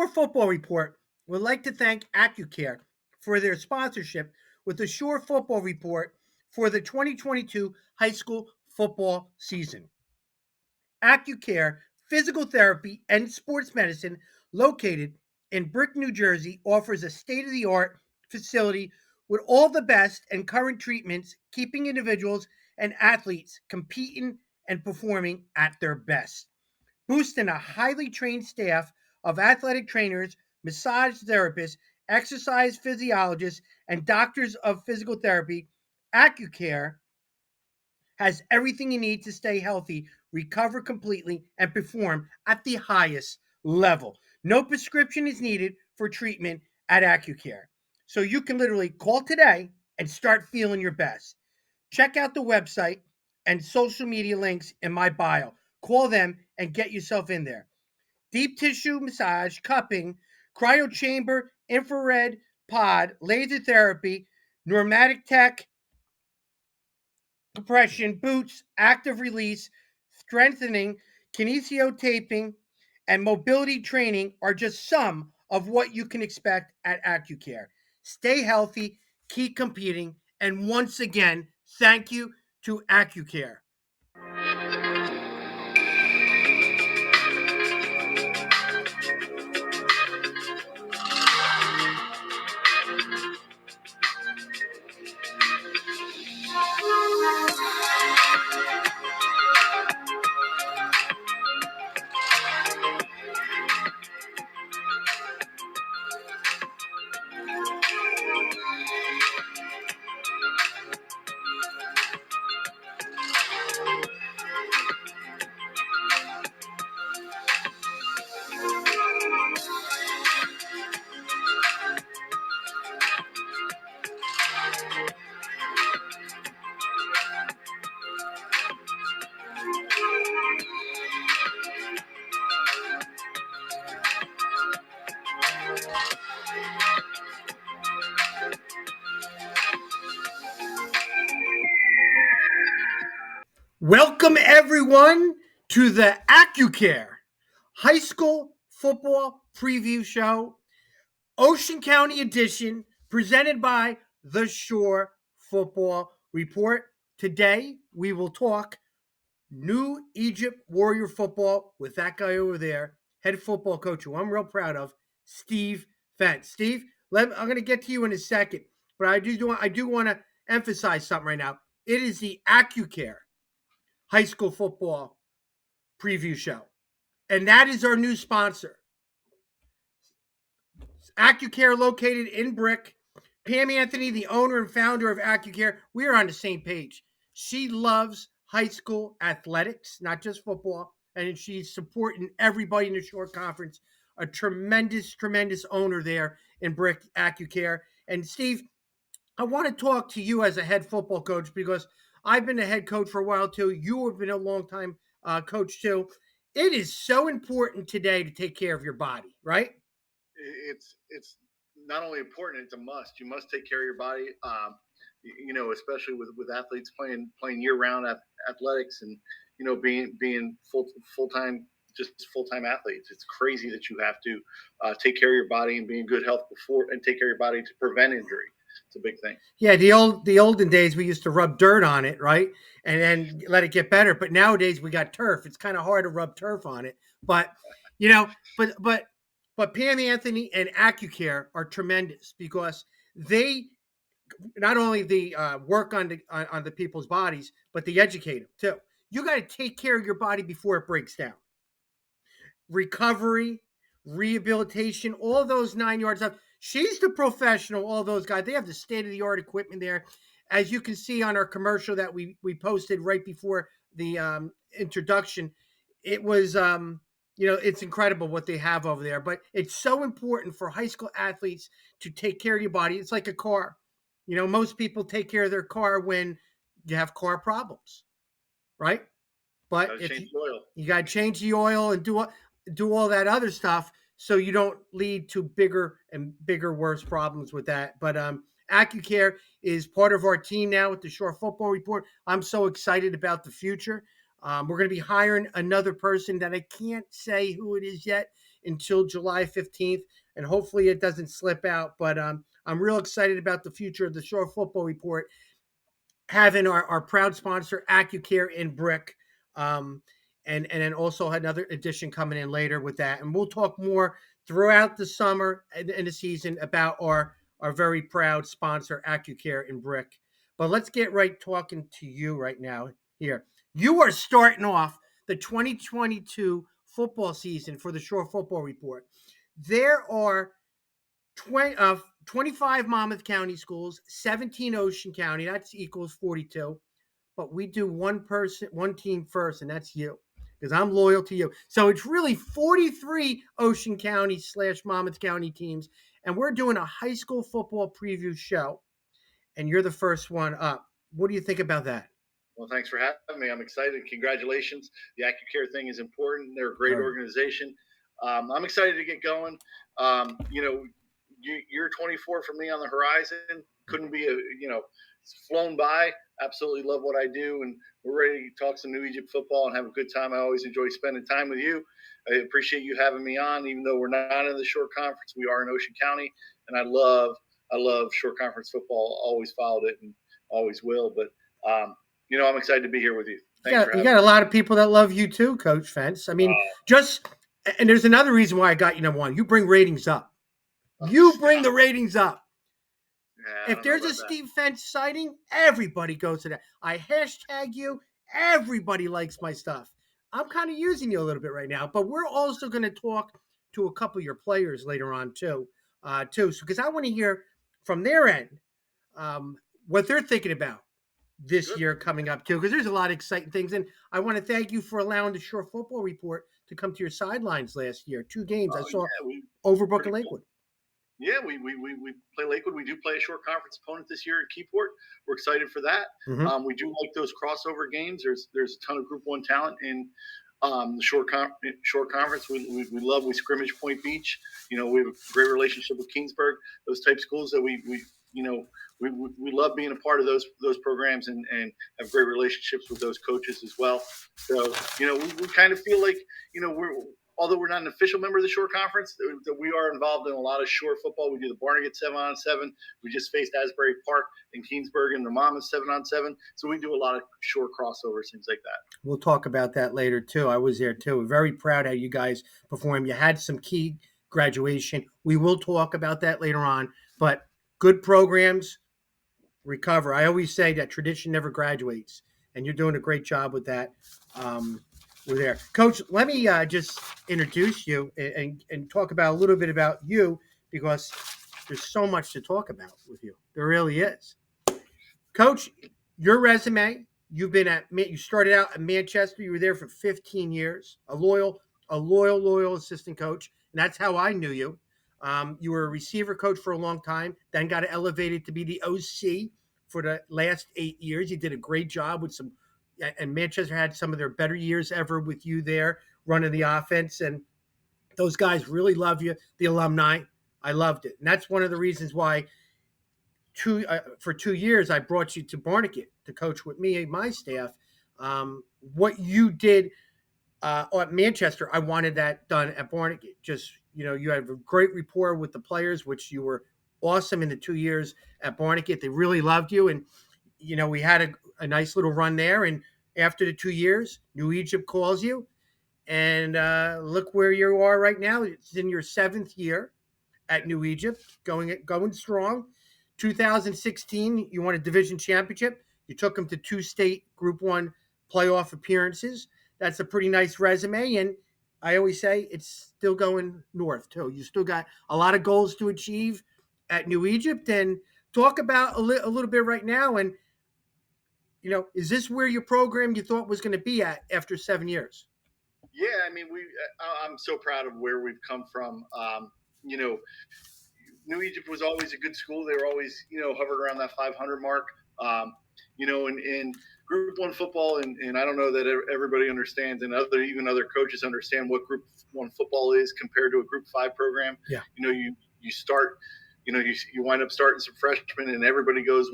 Shore Football Report would like to thank Accucare for their sponsorship with the Shore Football Report for the 2022 high school football season. Accucare Physical Therapy and Sports Medicine, located in Brick, New Jersey, offers a state of the art facility with all the best and current treatments, keeping individuals and athletes competing and performing at their best. Boosting a highly trained staff of athletic trainers, massage therapists, exercise physiologists, and doctors of physical therapy, Accucare has everything you need to stay healthy, recover completely, and perform at the highest level. No prescription is needed for treatment at Accucare. So you can literally call today and start feeling your best. Check out the website and social media links in my bio. Call them and get yourself in there. Deep tissue massage, cupping, cryo chamber, infrared pod, laser therapy, pneumatic tech, compression, boots, active release, strengthening, kinesiotaping, and mobility training are just some of what you can expect at Accucare. Stay healthy, keep competing, and once again, thank you to Accucare. Welcome, everyone, to the Accucare High School Football Preview Show, Ocean County Edition, presented by the Shore Football Report. Today, we will talk New Egypt Warrior football with that guy over there, head football coach, who I'm real proud of, Steve Fent. Steve, I'm going to get to you in a second, but I do want to emphasize something right now. It is the Accucare High School Football Preview Show, and that is our new sponsor. Accucare, located in Brick. Pam Anthony, the owner and founder of Accucare, we are on the same page. She loves high school athletics, not just football, and she's supporting everybody in the Shore Conference. A tremendous, tremendous owner there in Brick, Accucare. And Steve, I want to talk to you as a head football coach because I've been a head coach for a while too. You have been a long time coach too. It is so important today to take care of your body, right? It's not only important; it's a must. You must take care of your body. Especially with athletes playing year round athletics, and being full time athletes. It's crazy that you have to take care of your body and be in good health before, and take care of your body to prevent injury. It's a big thing. Yeah, the olden days we used to rub dirt on it, right, and then let it get better. But nowadays we got turf. It's kind of hard to rub turf on it. But but Pam Anthony and Accucare are tremendous because they not only the work on the people's bodies, but they educate them too. You got to take care of your body before it breaks down. Recovery, rehabilitation, all those 9 yards up. She's the professional. All those guys, they have the state of the art equipment there, as you can see on our commercial that we posted right before the introduction. It was it's incredible what they have over there. But it's so important for high school athletes to take care of your body. It's like a car. Most people take care of their car when you have car problems, right? But if you got to change the oil and do all that other stuff, so you don't lead to bigger and bigger, worse problems with that. But Accucare is part of our team now with the Shore Football Report. I'm so excited about the future. We're going to be hiring another person that I can't say who it is yet. until July 15th, and hopefully it doesn't slip out. But I'm real excited about the future of the Shore Football Report, having our proud sponsor Accucare in Brick, um, and then also another edition coming in later with that. And we'll talk more throughout the summer and the season about our very proud sponsor Accucare in Brick. But let's get right talking to you right now. Here, you are starting off the 2022 football season for the Shore Football Report. There are 25 Monmouth County schools, 17 Ocean County. That equals 42. But we do one team first, and that's you, because I'm loyal to you. So it's really 43 Ocean County / Monmouth County teams, and we're doing a high school football preview show, and you're the first one up. What do you think about that? Well, thanks for having me. I'm excited. Congratulations. The Accucare thing is important. They're a great organization. I'm excited to get going. Year 24 for me on the horizon. Couldn't be it's flown by. Absolutely love what I do, and we're ready to talk some New Egypt football and have a good time. I always enjoy spending time with you. I appreciate you having me on, even though we're not in the Shore Conference. We are in Ocean County, and I love Shore Conference football. Always followed it and always will. But I'm excited to be here with you. Thanks for You having got me. a lot of people that love you too, Coach Fence. I mean, and there's another reason why I got you number one. You bring ratings up. You bring the ratings up. Yeah, I If don't know there's a about that. Steve Fence sighting, everybody goes to that. I hashtag you. Everybody likes my stuff. I'm kind of using you a little bit right now, but we're also going to talk to a couple of your players later on too. So because I want to hear from their end what they're thinking about this Good. year coming up too, because there's a lot of exciting things. And I want to thank you for allowing the Shore Football Report to come to your sidelines last year. 2 games I Oh saw yeah, we Overbrook pretty and cool. Lakewood. Yeah, we play Lakewood. We do play a short conference opponent this year at Keyport. We're excited for that. Mm-hmm. We do like those crossover games. There's a ton of Group One talent in the short conference. We love. We scrimmage Point Beach. We have a great relationship with Kingsburg. Those type schools that we love being a part of those programs and have great relationships with those coaches as well. So we kind of feel like we're, although we're not an official member of the Shore Conference, that we are involved in a lot of Shore football. We do the Barnegat 7-on-7. We just faced Asbury Park and Keensburg in the Monmouth 7-on-7. So we do a lot of Shore crossovers, things like that. We'll talk about that later too. I was there too. Very proud how you guys performed. You had some key graduation. We will talk about that later on. But good programs recover. I always say that tradition never graduates, and you're doing a great job with that. We're there, Coach. Let me just introduce you and talk about a little bit about you, because there's so much to talk about with you. There really is. Coach, your resume, you started out at Manchester. You were there for 15 years, a loyal assistant coach. And that's how I knew you. You were a receiver coach for a long time, then got elevated to be the OC for the last 8 years. You did a great job and Manchester had some of their better years ever with you there running the offense. And those guys really love you, the alumni. I loved it. And that's one of the reasons why for 2 years, I brought you to Barnegat to coach with me and my staff. What you did at Manchester, I wanted that done at Barnegat. Just, you have a great rapport with the players, which you were awesome in the 2 years at Barnegat. They really loved you. And, we had a nice little run there. And after the 2 years, New Egypt calls you. And look where you are right now. It's in your 7th year at New Egypt, going strong. 2016, you won a division championship. You took them to 2 state Group 1 playoff appearances. That's a pretty nice resume. And I always say it's still going north, too. You still got a lot of goals to achieve at New Egypt. And talk about a little bit right now. And, is this where your program you thought was going to be at after 7 years? Yeah, I mean, I'm so proud of where we've come from. New Egypt was always a good school. They were always, hovered around that 500 mark. In Group One football, and I don't know that everybody understands, and even other coaches understand what Group One football is compared to a Group 5 program. Yeah. You start, you wind up starting some freshmen, and everybody goes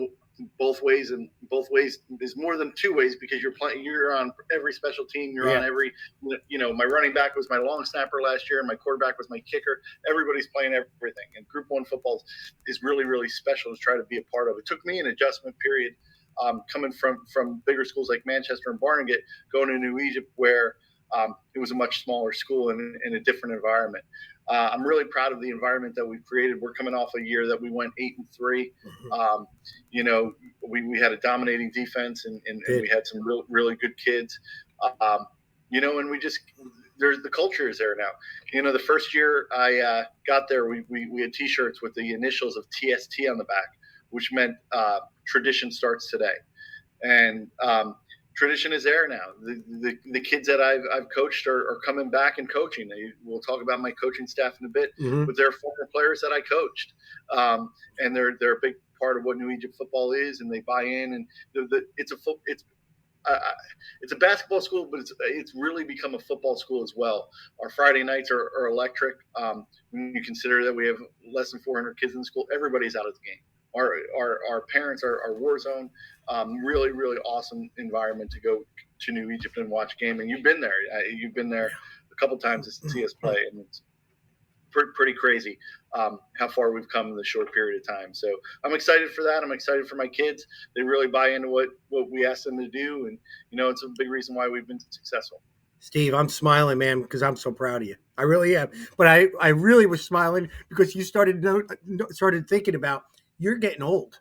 both ways, and both ways is more than two ways because you're playing. You're on every special team. You're on Yeah. every. My running back was my long snapper last year, and my quarterback was my kicker. Everybody's playing everything, and Group One football is really really special to try to be a part of. It took me an adjustment period. Coming from bigger schools like Manchester and Barnegat, going to New Egypt, where it was a much smaller school and in a different environment. I'm really proud of the environment that we've created. We're coming off a year that we went 8-3. Um, we had a dominating defense, and we had some really good kids. And we just there's the culture is there now. The first year I got there, we had T-shirts with the initials of TST on the back, which meant tradition starts today. And tradition is there now. The kids that I've coached are coming back and coaching. We'll talk about my coaching staff in a bit, but they're former players that I coached, and they're a big part of what New Egypt football is, and they buy in. And it's a basketball school, but it's really become a football school as well. Our Friday nights are electric. When you consider that we have less than 400 kids in the school, everybody's out of the game. Our parents are war zone. Really, really awesome environment to go to New Egypt and watch a game. And you've been there. You've been there a couple times to see us play, and it's pretty crazy how far we've come in the short period of time. So I'm excited for that. I'm excited for my kids. They really buy into what we ask them to do, and it's a big reason why we've been successful. Steve, I'm smiling, man, because I'm so proud of you. I really am. But I really was smiling because you started thinking about you're getting old.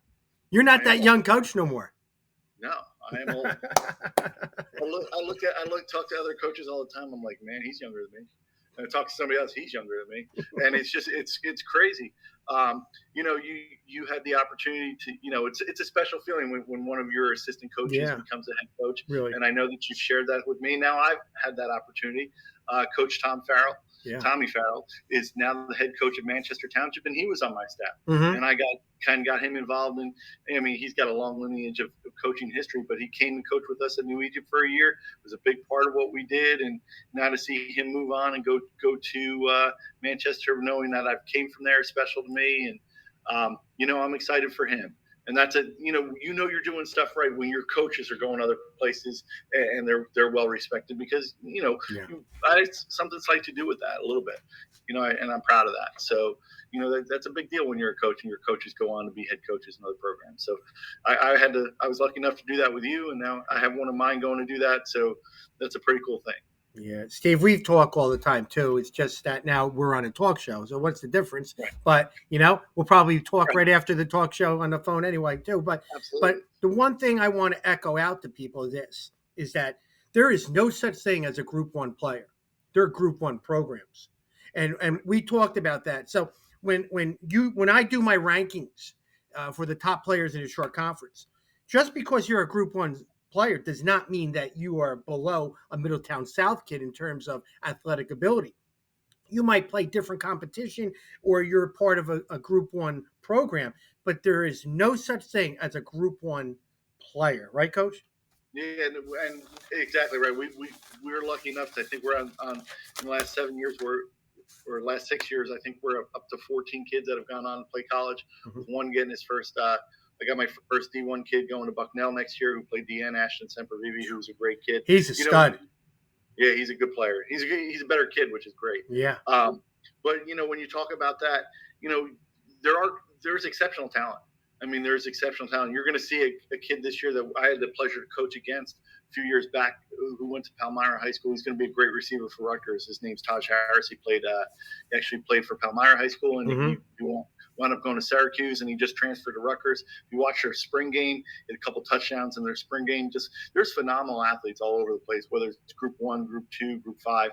You're not that young coach no more. No, I am old. I talk to other coaches all the time. I'm like, man, he's younger than me. And I talk to somebody else, he's younger than me, and it's crazy. You had the opportunity to, it's a special feeling when one of your assistant coaches becomes a head coach. Really? And I know that you've shared that with me. Now I've had that opportunity. Coach Tommy Farrell is now the head coach of Manchester Township, and he was on my staff. And I got him involved in. I mean, he's got a long lineage of coaching history, but he came and coached with us at New Egypt for a year. It was a big part of what we did, and now to see him move on and go to Manchester, knowing that I came from there, is special to me, and I'm excited for him. And that's you're doing stuff right when your coaches are going other places and they're well respected, because I something like to do with that a little bit, and I'm proud of that. So that's a big deal when you're a coach and your coaches go on to be head coaches in other programs. So I was lucky enough to do that with you, and now I have one of mine going to do that. So that's a pretty cool thing. Yeah, Steve, we talk all the time too. It's just that now we're on a talk show. So what's the difference? Right. But we'll probably talk right after the talk show on the phone anyway too. But Absolutely. But the one thing I want to echo out to people is that there is no such thing as a Group 1 player. They're Group 1 programs, and we talked about that. So when I do my rankings for the top players in a short conference, just because you're a Group 1 player does not mean that you are below a Middletown South kid in terms of athletic ability. You might play different competition or you're part of a Group 1 program, but there is no such thing as a Group 1 player. Right, Coach? Yeah, and exactly right. We were lucky enough to, I think we're on in the last 7 years, or last 6 years, I think we're up to 14 kids that have gone on to play college, with one getting his first I got my first D1 kid going to Bucknell next year, who played DN, Ashton Sempervivi, who's a great kid. He's a stud. Yeah, he's a good player. He's a better kid, which is great. Yeah. But when you talk about that, there's exceptional talent. I mean, there's exceptional talent. You're going to see a kid this year that I had the pleasure to coach against a few years back, who went to Palmyra High School. He's going to be a great receiver for Rutgers. His name's Taj Harris. He actually played for Palmyra High School, and he wound up going to Syracuse, and he just transferred to Rutgers. If you watch their spring game, he had a couple touchdowns in their spring game. There's phenomenal athletes all over the place, whether it's Group 1, Group 2, Group 5.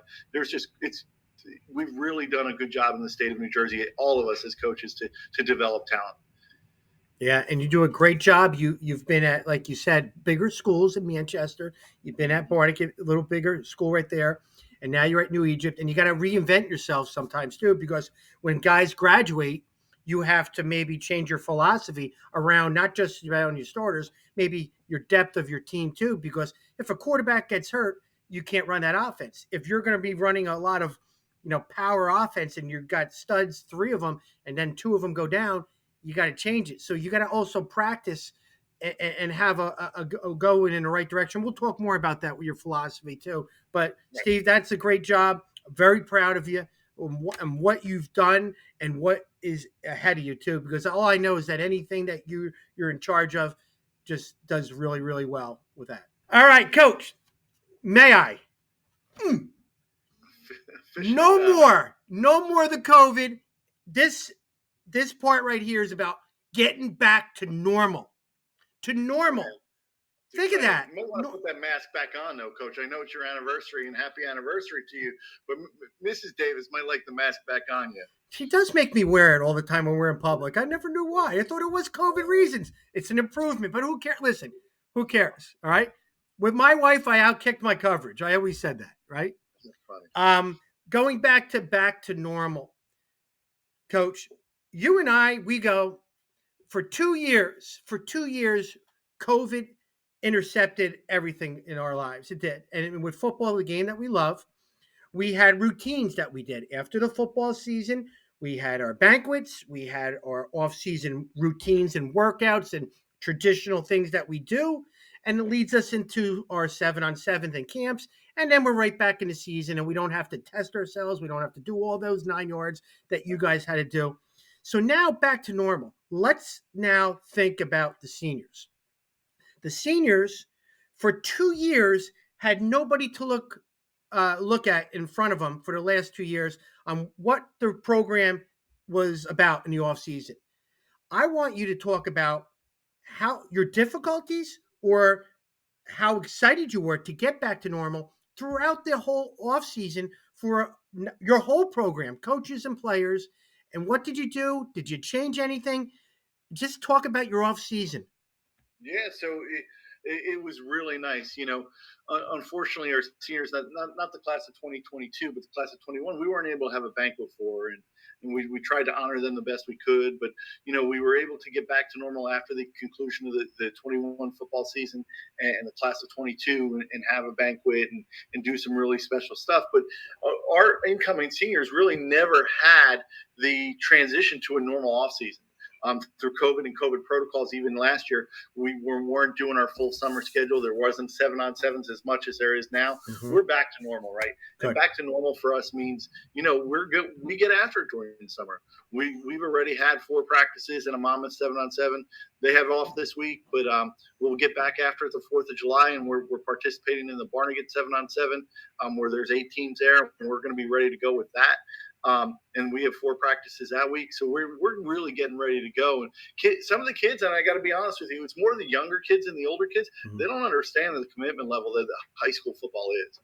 We've really done a good job in the state of New Jersey, all of us as coaches, to develop talent. Yeah, and you do a great job. You've been at, like you said, bigger schools in Manchester. You've been at Barnegat, a little bigger school right there, and now you're at New Egypt. And you got to reinvent yourself sometimes too, because when guys graduate, you have to maybe change your philosophy around not just around your starters, maybe your depth of your team too. Because if a quarterback gets hurt, you can't run that offense. If you're going to be running a lot of power offense and you've got studs, 3 of them, and then 2 of them go down, you got to change it. So you got to also practice and have a go in the right direction. We'll talk more about that with your philosophy too. But Right. Steve, that's a great job. Very proud of you and what you've done and what is ahead of you too. Because all I know is that anything that you're in charge of just does really really well with that. All right, Coach. May I? Officially done. No more the COVID. This this part right here is about getting back to normal. To Man, normal. it's Think of exciting. that. You might want to No, put that mask back on, though, Coach. I know it's your anniversary, and happy anniversary to you. But Mrs. Davis might like the mask back on you. she does make me wear it all the time when we're in public. I never knew why. I thought it was COVID reasons. It's an improvement, but who cares? Listen, who cares? All right. With my wife, I outkicked my coverage. I always said that, right? That's funny. Going back to normal, Coach. You and I, we go for 2 years. For 2 years, COVID intercepted everything in our lives. It did, and with football, the game that we love, we had routines that we did after the football season. We had our banquets, we had our off-season routines and workouts and traditional things that we do, and it leads us into our 7-on-7 and camps, and then we're right back in the season, and we don't have to test ourselves, we don't have to do all those 9 yards that you guys had to do. So now back to normal. Let's now think about the seniors. The seniors, for 2 years, had nobody to look at in front of them for the last 2 years on what the program was about in the off season. I want you to talk about how your difficulties or how excited you were to get back to normal throughout the whole off season for your whole program, coaches and players. And what did you do? Did you change anything? Just talk about your off season. Yeah, so it was really nice. Unfortunately, our seniors, not the class of 2022, but the class of 21, we weren't able to have a banquet for, and we tried to honor them the best we could. But we were able to get back to normal after the conclusion of the 21 football season and the class of 22, and have a banquet and do some really special stuff. But our incoming seniors really never had the transition to a normal off season. Through COVID and COVID protocols, even last year, we weren't doing our full summer schedule. There wasn't 7-on-7s as much as there is now. Mm-hmm. We're back to normal, right? Good. And back to normal for us means, we're good. We get after it during the summer. We've already had 4 practices and a Monmouth 7-on-7. They have off this week, but we'll get back after it the 4th of July, and we're participating in the Barnegat 7-on-7, where there's 8 teams there, and we're going to be ready to go with that. And we have 4 practices that week, so we're really getting ready to go. And some of the kids, and I got to be honest with you, it's more the younger kids and the older kids. Mm-hmm. They don't understand the commitment level that the high school football is.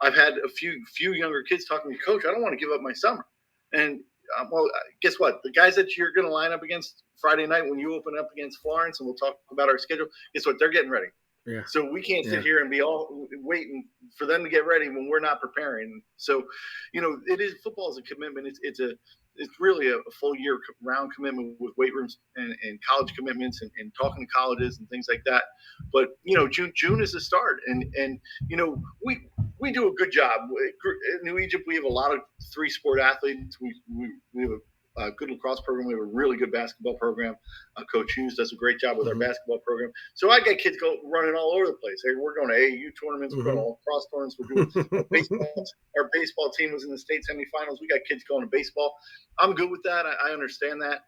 I've had a few younger kids talking to me, Coach, I don't want to give up my summer. And well, guess what? The guys that you're going to line up against Friday night when you open up against Florence, and we'll talk about our schedule, guess what? They're getting ready. Yeah. So we can't sit here and be all waiting for them to get ready when we're not preparing. So, it is, football is a commitment. It's really a full year round commitment with weight rooms and college commitments and talking to colleges and things like that. But June is the start, and we do a good job in New Egypt. We have a lot of 3-sport athletes. We have a good lacrosse program. We have a really good basketball program. Coach Hughes does a great job with our basketball program. So I got kids running all over the place. Hey, we're going to AAU tournaments. We're going to lacrosse tournaments. We're doing baseball. Our baseball team was in the state semifinals. We got kids going to baseball. I'm good with that. I understand that.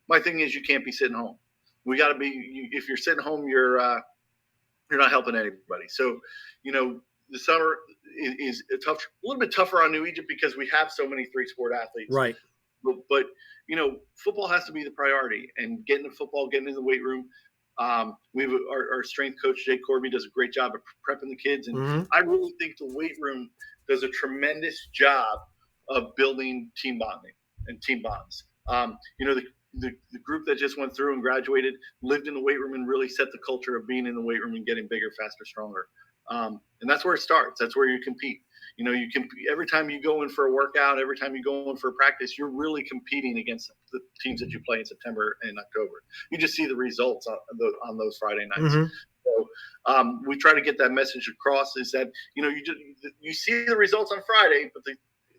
My thing is, you can't be sitting home. We got to be. If you're sitting home, you're not helping anybody. So, the summer is a little bit tougher on New Egypt because we have so many 3-sport athletes. Right. But football has to be the priority, and getting to football, getting in the weight room. We have our strength coach, Jake Corby, does a great job of prepping the kids. And I really think the weight room does a tremendous job of building team bonding and team bonds. The group that just went through and graduated lived in the weight room and really set the culture of being in the weight room and getting bigger, faster, stronger. And that's where it starts. That's where you compete. You can, every time you go in for a workout, every time you go in for a practice, you're really competing against the teams that you play in September and October. You just see the results on those Friday nights. Mm-hmm. So we try to get that message across, is that you see the results on Friday, but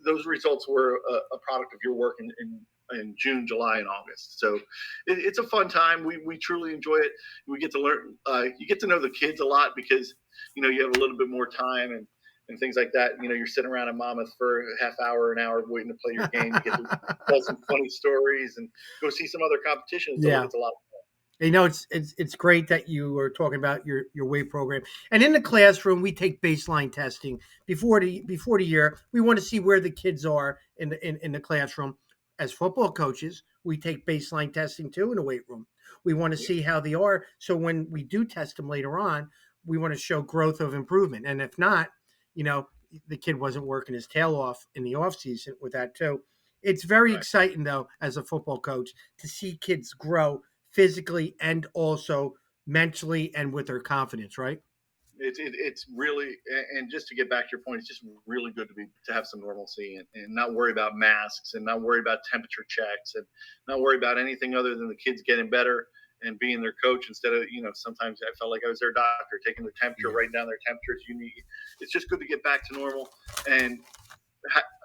those results were a product of your work in in June, July, and August. So it's a fun time. We truly enjoy it. We get to learn. You get to know the kids a lot because you have a little bit more time and things like that. You're sitting around in Monmouth for a half hour, an hour waiting to play your game. You get to tell some funny stories and go see some other competitions. So Yeah. it's a lot. It's great that you are talking about your weight program. And in the classroom, we take baseline testing before the year. We want to see where the kids are in the classroom. As football coaches, we take baseline testing too in the weight room. We want to see how they are. So when we do test them later on, we want to show growth of improvement. And if not, the kid wasn't working his tail off in the off season with that too. It's very Right. exciting though, as a football coach, to see kids grow physically and also mentally and with their confidence, right? It's really, and just to get back to your point, it's just really good to have some normalcy and not worry about masks and not worry about temperature checks and not worry about anything other than the kids getting better and being their coach instead of sometimes I felt like I was their doctor taking their temperature, writing down their temperatures. It's just good to get back to normal and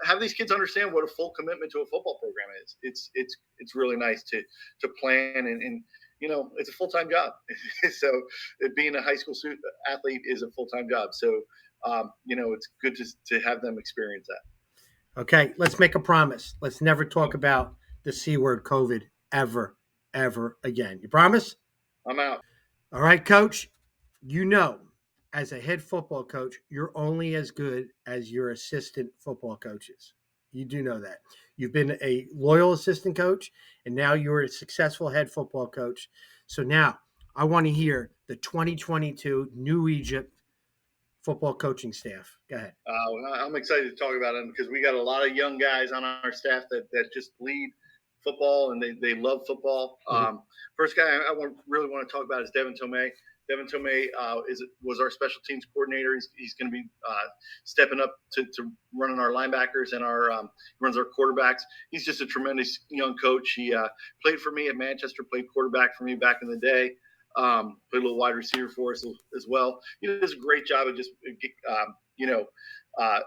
have these kids understand what a full commitment to a football program is. It's really nice to plan and it's a full-time job. So being a high school athlete is a full-time job. So it's good to have them experience that. Okay, let's make a promise. Let's never talk about the C word, COVID, ever again. You promise? I'm out. All right, coach. You know, as a head football coach, you're only as good as your assistant football coaches. You do know that. You've been a loyal assistant coach, and now you're a successful head football coach. So now I want to hear the 2022 New Egypt football coaching staff. Go ahead. I'm excited to talk about them because we got a lot of young guys on our staff that just bleed football and they love football. Mm-hmm. First guy really want to talk about is Devin Tomei. Devin Tomei was our special teams coordinator. He's going to be stepping up to running our linebackers and runs our quarterbacks. He's just a tremendous young coach. He played for me at Manchester, played quarterback for me back in the day. Played a little wide receiver for us as well. He does a great job of just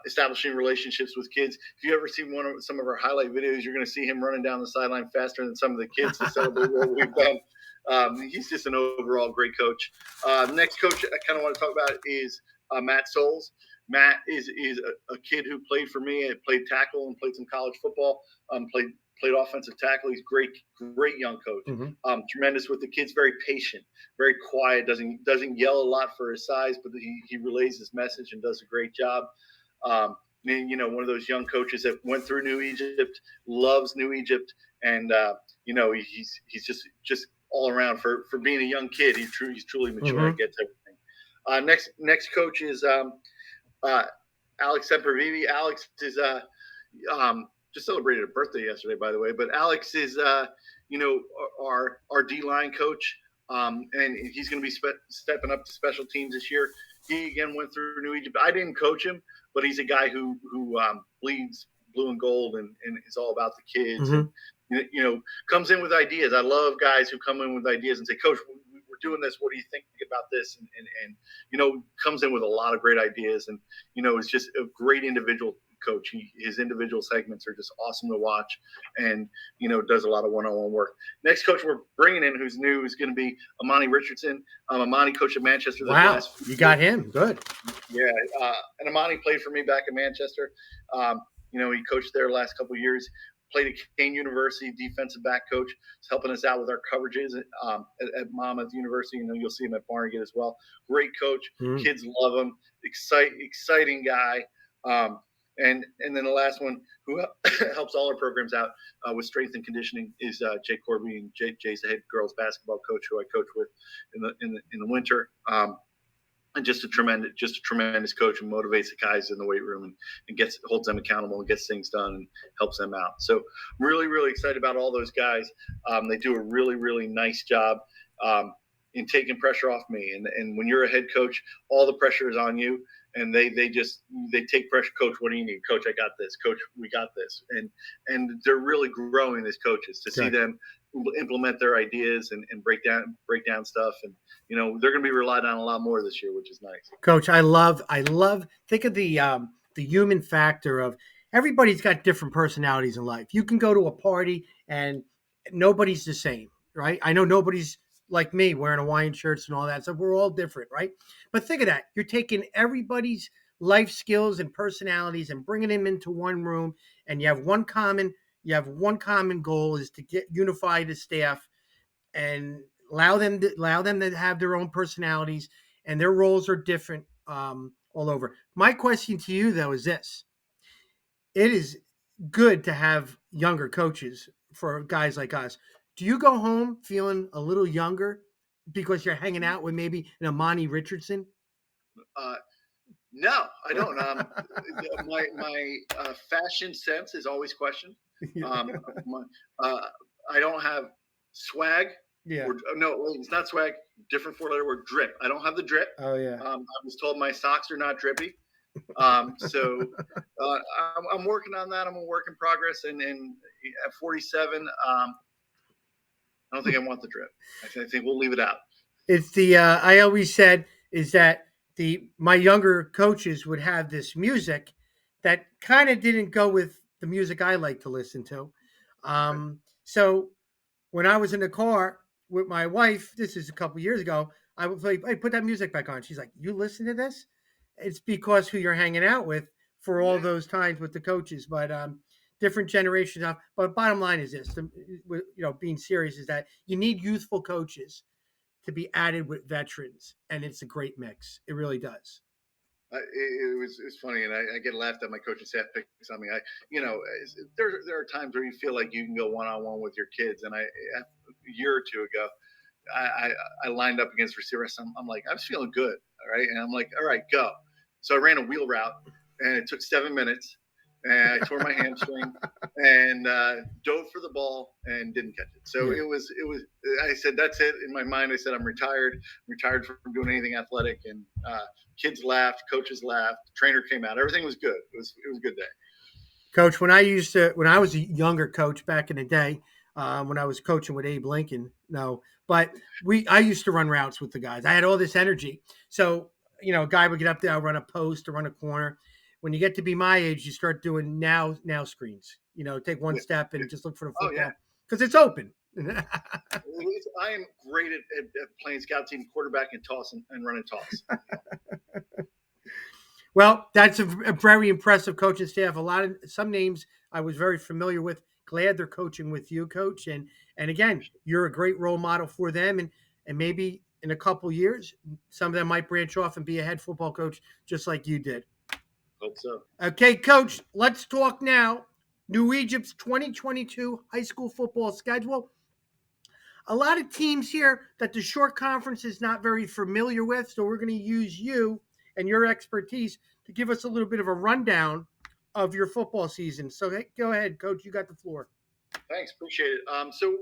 establishing relationships with kids. If you ever see some of our highlight videos, you're going to see him running down the sideline faster than some of the kids to celebrate what we've done. He's just an overall great coach. Next coach I kind of want to talk about is Matt Souls. Matt is a kid who played for me. Played tackle and played some college football. Played offensive tackle. He's great young coach. Mm-hmm. Tremendous with the kids. Very patient, very quiet. Doesn't yell a lot for his size, but he relays his message and does a great job. One of those young coaches that went through New Egypt, loves New Egypt, and he's just all around for being a young kid. He's truly mature Mm-hmm. and gets everything. Next coach is Alex Sempervive. Alex is just celebrated a birthday yesterday, by the way. But Alex is our D-line coach, and he's going to be stepping up to special teams this year. He again went through New Egypt. I didn't coach him, but he's a guy who bleeds blue and gold and is all about the kids. Mm-hmm. And comes in with ideas. I love guys who come in with ideas and say, Coach, we're doing this. What do you think about this? And comes in with a lot of great ideas and is just a great individual coach. His individual segments are just awesome to watch and does a lot of one-on-one work. Next coach we're bringing in who's new is going to be Amani Richardson. Amani coached at Manchester. Wow, you got him. Good. Yeah, and Amani played for me back in Manchester. He coached there the last couple of years. Played at Kane University, defensive back coach. He's helping us out with our coverages at Monmouth University. You'll see him at Barnegat as well. Great coach. Mm-hmm. Kids love him. Exciting guy. And then the last one who helps all our programs out with strength and conditioning is Jay Corby. And Jay's the head girls basketball coach who I coach with in the winter. And just a tremendous coach who motivates the guys in the weight room and holds them accountable and gets things done and helps them out. So really, really excited about all those guys. They do a really, really nice job in taking pressure off me. And when you're a head coach, all the pressure is on you. And they take pressure. Coach, what do you need? Coach, I got this. Coach, we got this. And they're really growing as coaches to see them implement their ideas and break down stuff. And they're going to be relied on a lot more this year, which is nice. Coach, I love. Think of the human factor of everybody's got different personalities in life. You can go to a party and nobody's the same, right? I know nobody's like me wearing Hawaiian shirts and all that. So we're all different, right? But think of that. You're taking everybody's life skills and personalities and bringing them into one room, and you have one common goal is to get unify the staff and allow them to have their own personalities, and their roles are different all over. My question to you though is this: it is good to have younger coaches for guys like us. Do you go home feeling a little younger because you're hanging out with maybe an Amani Richardson? Uh, no, I don't. My fashion sense is always questioned. Um, my, uh, I don't have swag, Yeah. or no, it's not swag. Different four-letter word, drip. I don't have the drip. Oh yeah. I was told my socks are not drippy. So I'm working on that. I'm a work in progress, and at 47, I don't think I want the drip. I think we'll leave it out. It's the I always said is that the my younger coaches would have this music that kind of didn't go with the music I like to listen to. Okay. So when I was in the car with my wife, this is a couple years ago, I would play, hey, put that music back on. She's like, you listen to this? It's because who you're hanging out with for all Yeah. those times with the coaches. But different generations of. But bottom line is this: being serious is that you need youthful coaches to be added with veterans, and it's a great mix. It really does. It's funny, and I get laughed at. My coaching staff picks on me. There are times where you feel like you can go one on one with your kids, and a year or two ago, I, I, I lined up against receivers. I'm like, I'm feeling good, all right, and I'm like, all right, go. So I ran a wheel route, and it took 7 minutes, and I tore my hamstring, and dove for the ball and didn't catch it. So Yeah. it was. I said that's it. In my mind, I said I'm retired. I'm retired from doing anything athletic, and kids laughed, coaches laughed, trainer came out. Everything was good. It was a good day. Coach, when I was a younger coach back in the day, when I was coaching with Abe Lincoln, no, but I used to run routes with the guys. I had all this energy. So, a guy would get up there, I'll run a post or run a corner. When you get to be my age, you start doing now screens. Take one Yeah. step and just look for the Oh yeah. football because it's open. I am great at playing scout team quarterback and toss and run and toss. Well, that's a very impressive coaching staff. Some names I was very familiar with. Glad they're coaching with you, coach. And again, you're a great role model for them. And maybe in a couple years, some of them might branch off and be a head football coach just like you did. Hope so. Okay, coach, let's talk now. New Egypt's 2022 high school football schedule. A lot of teams here that the short conference is not very familiar with. So we're going to use you and your expertise to give us a little bit of a rundown of your football season. So go ahead, coach. You got the floor. Thanks, appreciate it. So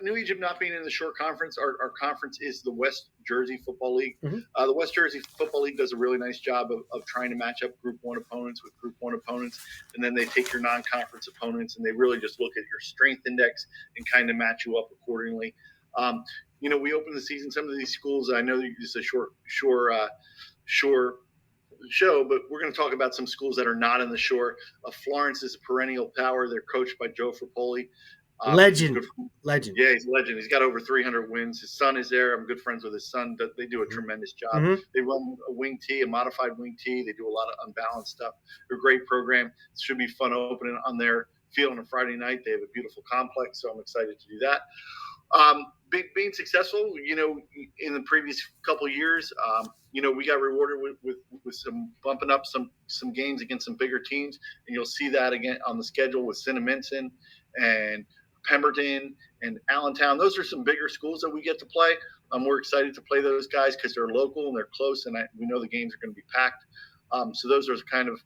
New Egypt not being in the short conference, our conference is the West Jersey Football League. Mhm. The West Jersey Football League does a really nice job of trying to match up Group 1 opponents with Group 1 opponents, and then they take your non-conference opponents and they really just look at your strength index and kind of match you up accordingly. We open the season. Some of these schools, I know it's a short show, but we're going to talk about some schools that are not in the shore. Florence is a perennial power. They're coached by Joe Frapoli. Legend. Legend. Yeah, he's a legend. He's got over 300 wins. His son is there. I'm good friends with his son. They do a tremendous job. Mm-hmm. They run a wing tee, a modified wing tee. They do a lot of unbalanced stuff. They're a great program. It should be fun opening on their field on a Friday night. They have a beautiful complex, so I'm excited to do that. Being successful, in the previous couple of years, we got rewarded with some bumping up some games against some bigger teams, and you'll see that again on the schedule with Cinnaminson and Pemberton and Allentown. Those are some bigger schools that we get to play. We're excited to play those guys because they're local and they're close, and we know the games are going to be packed. So those are kind of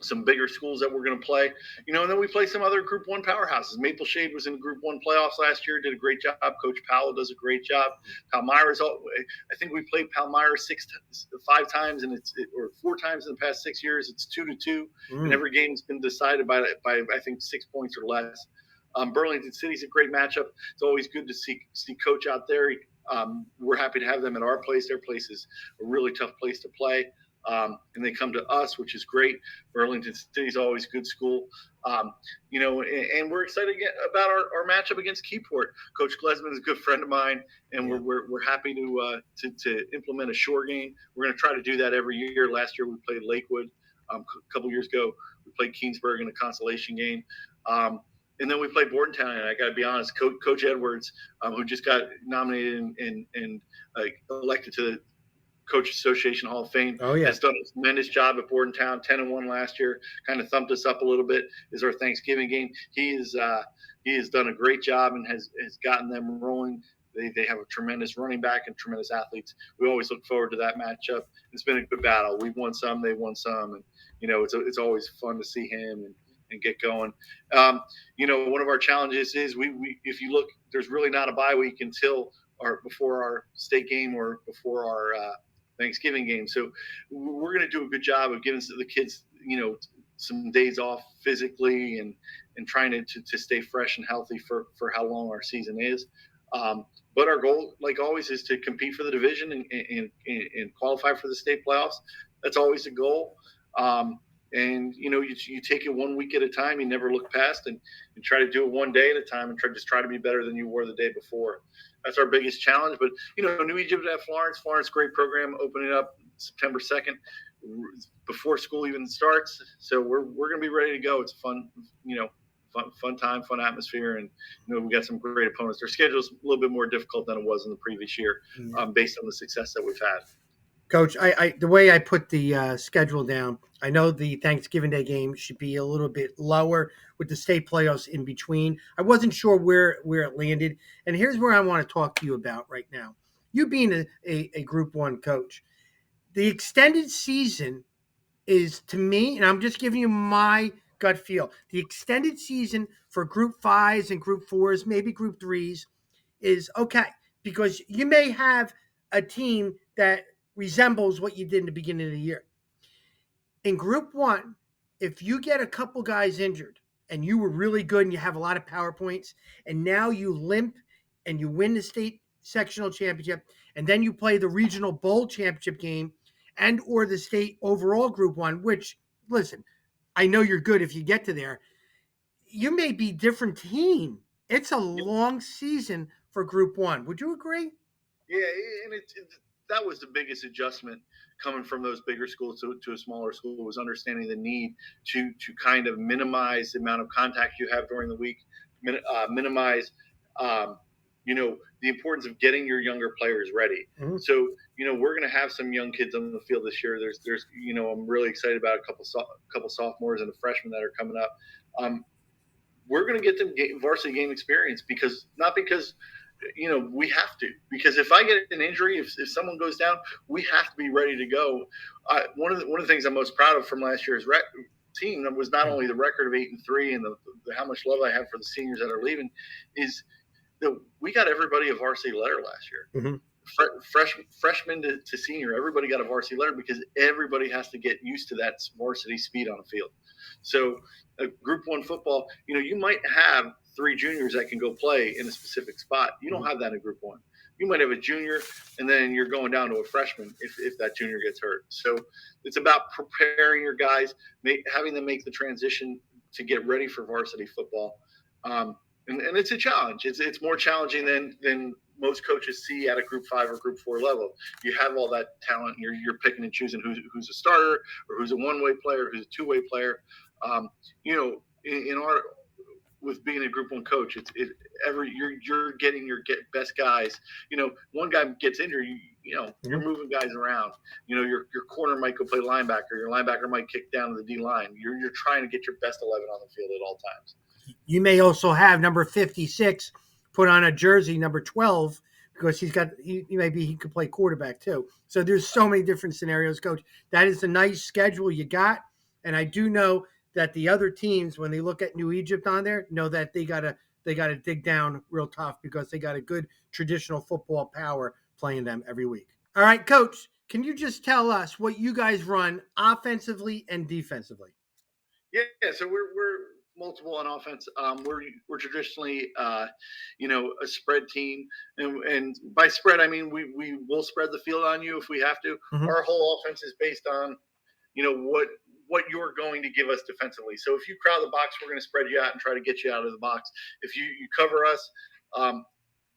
some bigger schools that we're going to play, and then we play some other Group 1 powerhouses. Maple Shade was in Group 1 playoffs last year, did a great job. Coach Powell does a great job. Palmyra's, I think we played Palmyra 5 times, or 4 times in the past 6 years. It's 2-2, and every game's been decided by I think 6 points or less. Burlington City's a great matchup. It's always good to see Coach out there. We're happy to have them at our place. Their place is a really tough place to play. and they come to us, which is great. Burlington City is always a good school. And we're excited about our matchup against Keyport. Coach Glesman is a good friend of mine, and Yeah. we're happy to implement a shore game. We're going to try to do that every year. Last year we played Lakewood. A couple years ago we played Keensburg in a consolation game. And then we played Bordentown, and I got to be honest, Coach Edwards, who just got nominated and elected to the Coach Association Hall of Fame, Oh yeah. has done a tremendous job at Bordentown. 10-1 last year, kind of thumped us up a little bit. Is our Thanksgiving game. He has done a great job and has gotten them rolling. They have a tremendous running back and tremendous athletes. We always look forward to that matchup. It's been a good battle. We've won some, they won some, and it's always fun to see him and get going. One of our challenges is we if you look, there's really not a bye week until or before our state game or before our Thanksgiving game. So we're going to do a good job of giving the kids, some days off physically and trying to stay fresh and healthy for how long our season is. But our goal, like always, is to compete for the division and qualify for the state playoffs. That's always the goal. And you take it 1 week at a time. You never look past and try to do it one day at a time and try to be better than you were the day before. That's our biggest challenge. But New Egypt at Florence, great program, opening up September 2nd before school even starts. So we're going to be ready to go. It's a fun time, fun atmosphere, and we got some great opponents. Their schedule's a little bit more difficult than it was in the previous year, Yeah. based on the success that we've had. Coach, I the way I put the schedule down, I know the Thanksgiving Day game should be a little bit lower with the state playoffs in between. I wasn't sure where it landed, and here's where I want to talk to you about right now. You being a Group One coach, the extended season is, to me, and I'm just giving you my gut feel. The extended season for Group Fives and Group Fours, maybe Group Threes, is okay because you may have a team that resembles what you did in the beginning of the year. In Group One, if you get a couple guys injured and you were really good and you have a lot of power points, and now you limp and you win the state sectional championship, and then you play the regional bowl championship game and or the state overall Group One, which, listen, I know you're good if you get to there. You may be a different team. It's a long season for Group One. Would you agree? Yeah, and that was the biggest adjustment coming from those bigger schools to a smaller school, was understanding the need to kind of minimize the amount of contact you have during the week, minimize, the importance of getting your younger players ready. Mm-hmm. So we're going to have some young kids on the field this year. There's I'm really excited about a couple sophomores and a freshman that are coming up. We're going to get them varsity game experience because we have to, because if I get an injury, if someone goes down, we have to be ready to go. One of the things I'm most proud of from last year's team was not only the record of 8-3 and the how much love I have for the seniors that are leaving, is that we got everybody a varsity letter last year. Mm-hmm. Freshman to senior, everybody got a varsity letter because everybody has to get used to that varsity speed on the field. So Group One football, you might have 3 juniors that can go play in a specific spot. You don't have that in Group One. You might have a junior, and then you're going down to a freshman if that junior gets hurt. So it's about preparing your guys, having them make the transition to get ready for varsity football. And it's a challenge. It's more challenging than most coaches see at a Group 5 or Group 4 level. You have all that talent. You're picking and choosing who's a starter or who's a one-way player, who's a two-way player. In our, with being a Group 1 coach, you're getting your best guys. One guy gets injured, you're moving guys around. Your corner might go play linebacker. Your linebacker might kick down to the D line. You're trying to get your best 11 on the field at all times. You may also have number 56 put on a jersey number 12 because he could play quarterback too. So there's so many different scenarios, Coach. That is a nice schedule you got, and I do know that the other teams, when they look at New Egypt on there, know that they gotta dig down real tough because they got a good traditional football power playing them every week. All right, Coach, can you just tell us what you guys run offensively and defensively? Yeah, so we're multiple on offense. We're traditionally, a spread team, and by spread I mean we will spread the field on you if we have to. Hmm. Our whole offense is based on what you're going to give us defensively. So if you crowd the box, we're going to spread you out and try to get you out of the box. If you cover us, um,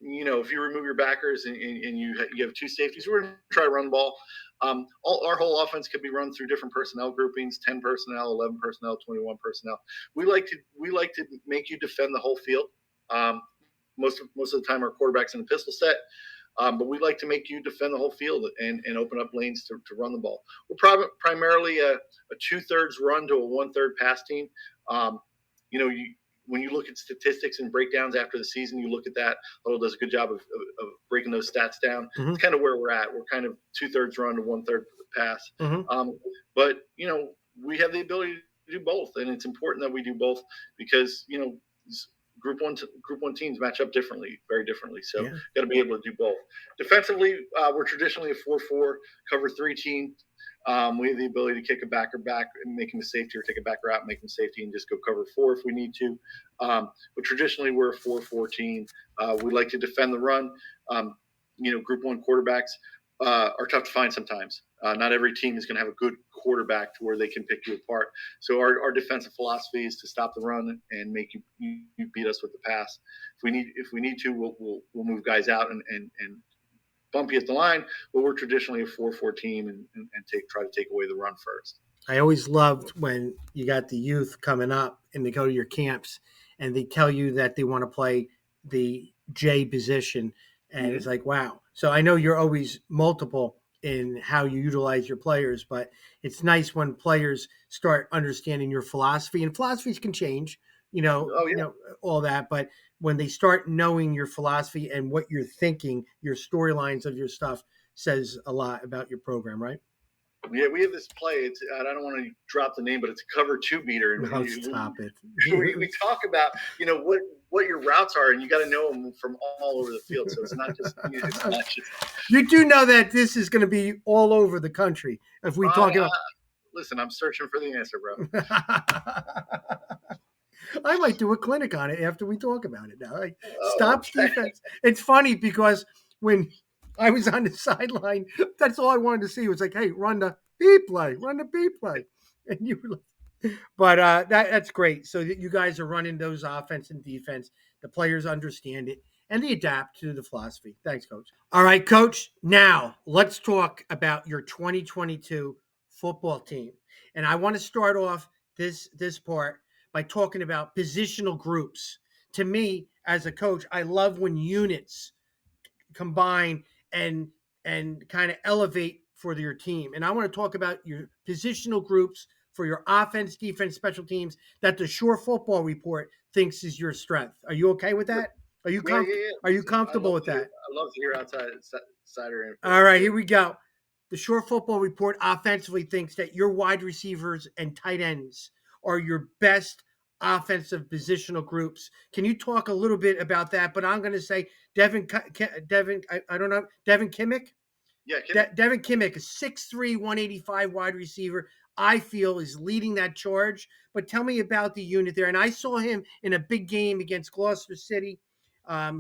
if you remove your backers and you have two safeties, we're going to try to run the ball. Our whole offense could be run through different personnel groupings: 10 personnel, 11 personnel, 21 personnel. We like to make you defend the whole field. Um, most of the time, our quarterback's in the pistol set. But we like to make you defend the whole field and open up lanes to run the ball. We're primarily a 2/3 run to a 1/3 pass team. Um, when you look at statistics and breakdowns after the season, you look at that. Little does a good job of breaking those stats down. Hmm. It's kind of where we're at. We're kind of 2/3 run to 1/3 pass. Hmm. But we have the ability to do both, and it's important that we do both because group one teams match up differently, very differently. So Yeah. got to be able to do both. Defensively, we're traditionally a 4-4 cover three team. We have the ability to kick a backer back and make him a safety, or take a backer out and make him safety, and just go cover four if we need to. But traditionally, we're a 4-4 team. We like to defend the run. Group one quarterbacks are tough to find sometimes. Not every team is going to have a good quarterback to where they can pick you apart. So our defensive philosophy is to stop the run and make you beat us with the pass. If we need to, we'll move guys out and bump you at the line. But we're traditionally a 4-4 team and try to take away the run first. I always loved when you got the youth coming up and they go to your camps and they tell you that they want to play the J position. And it's Mm-hmm. like, wow. So I know you're always multiple in how you utilize your players, but it's nice when players start understanding your philosophy, and philosophies can change, Oh yeah. all that. But when they start knowing your philosophy and what you're thinking, your storylines of your stuff says a lot about your program, right? Yeah, we have this play. I don't want to drop the name, but it's a cover two beater, and No, stop it. we talk about what your routes are, and you got to know them from all over the field. So it's not just. You do know that this is going to be all over the country if we talk about. Listen, I'm searching for the answer, bro. I might do a clinic on it after we talk about it. Now, like, Oh, stops okay. defense. It's funny because when I was on the sideline, that's all I wanted to see was like, "Hey, run the B play, run the B play," and you were like, but that's great. So that you guys are running those offense and defense. The players understand it and they adapt to the philosophy. Thanks, coach. All right, coach. Now let's talk about your 2022 football team. And I want to start off this part by talking about positional groups. To me, as a coach, I love when units combine and kind of elevate for your team. And I want to talk about your positional groups for your offense, defense, special teams that the Shore Football Report thinks is your strength. Are you okay with that? Are you Yeah, yeah, yeah. Are you Listen, comfortable with that? I love to hear outsider info. All Let's right, hear here it. we go. The Shore Football Report offensively thinks that your wide receivers and tight ends are your best offensive positional groups. Can you talk a little bit about that? But I'm going to say Devin, I don't know, Devin Kimmick. Yeah, Kimmy. Devin Kimmick, a 6'3", 185 wide receiver, I feel is leading that charge. But tell me about the unit there. And I saw him in a big game against Gloucester City.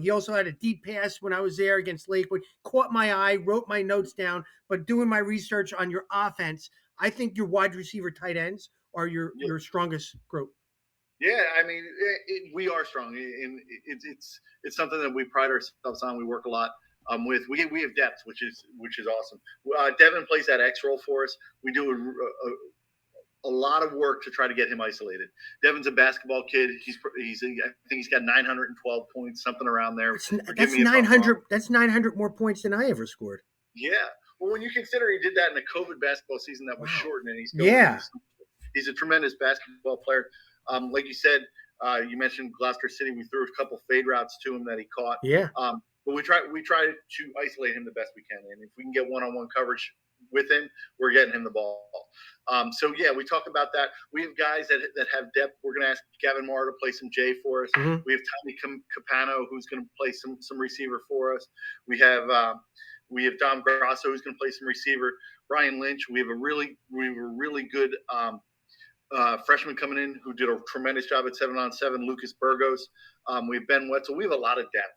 He also had a deep pass when I was there against Lakewood. Caught my eye, wrote my notes down. But doing my research on your offense, I think your wide receiver tight ends are Yeah, your strongest group. yeah. I mean, we are strong, and it's something that we pride ourselves on. We work a lot with. We have depth, which is awesome. Devin plays that X role for us. We do a lot of work to try to get him isolated. Devin's a basketball kid. I think he's got 912 points, something around there. Forgive That's me if I'm wrong. 900. That's 900 more points than I ever scored. Yeah. Well, when you consider he did that in a COVID basketball season that was Wow. shortened, and Yeah. he's a tremendous basketball player. Like you said, you mentioned Gloucester City. We threw a couple fade routes to him that he caught. Yeah. But we try to isolate him the best we can, and if we can get one-on-one coverage with him, we're getting him the ball. So yeah, we talk about that. We have guys that have depth. We're going to ask Gavin Marr to play some J for us. Mm-hmm. We have Tommy Capano who's going to play some receiver for us. We have Dom Grasso who's going to play some receiver. Brian Lynch. We have a really good freshman coming in who did a tremendous job at 7-on-7, Lucas Burgos. We have Ben Wetzel. We have a lot of depth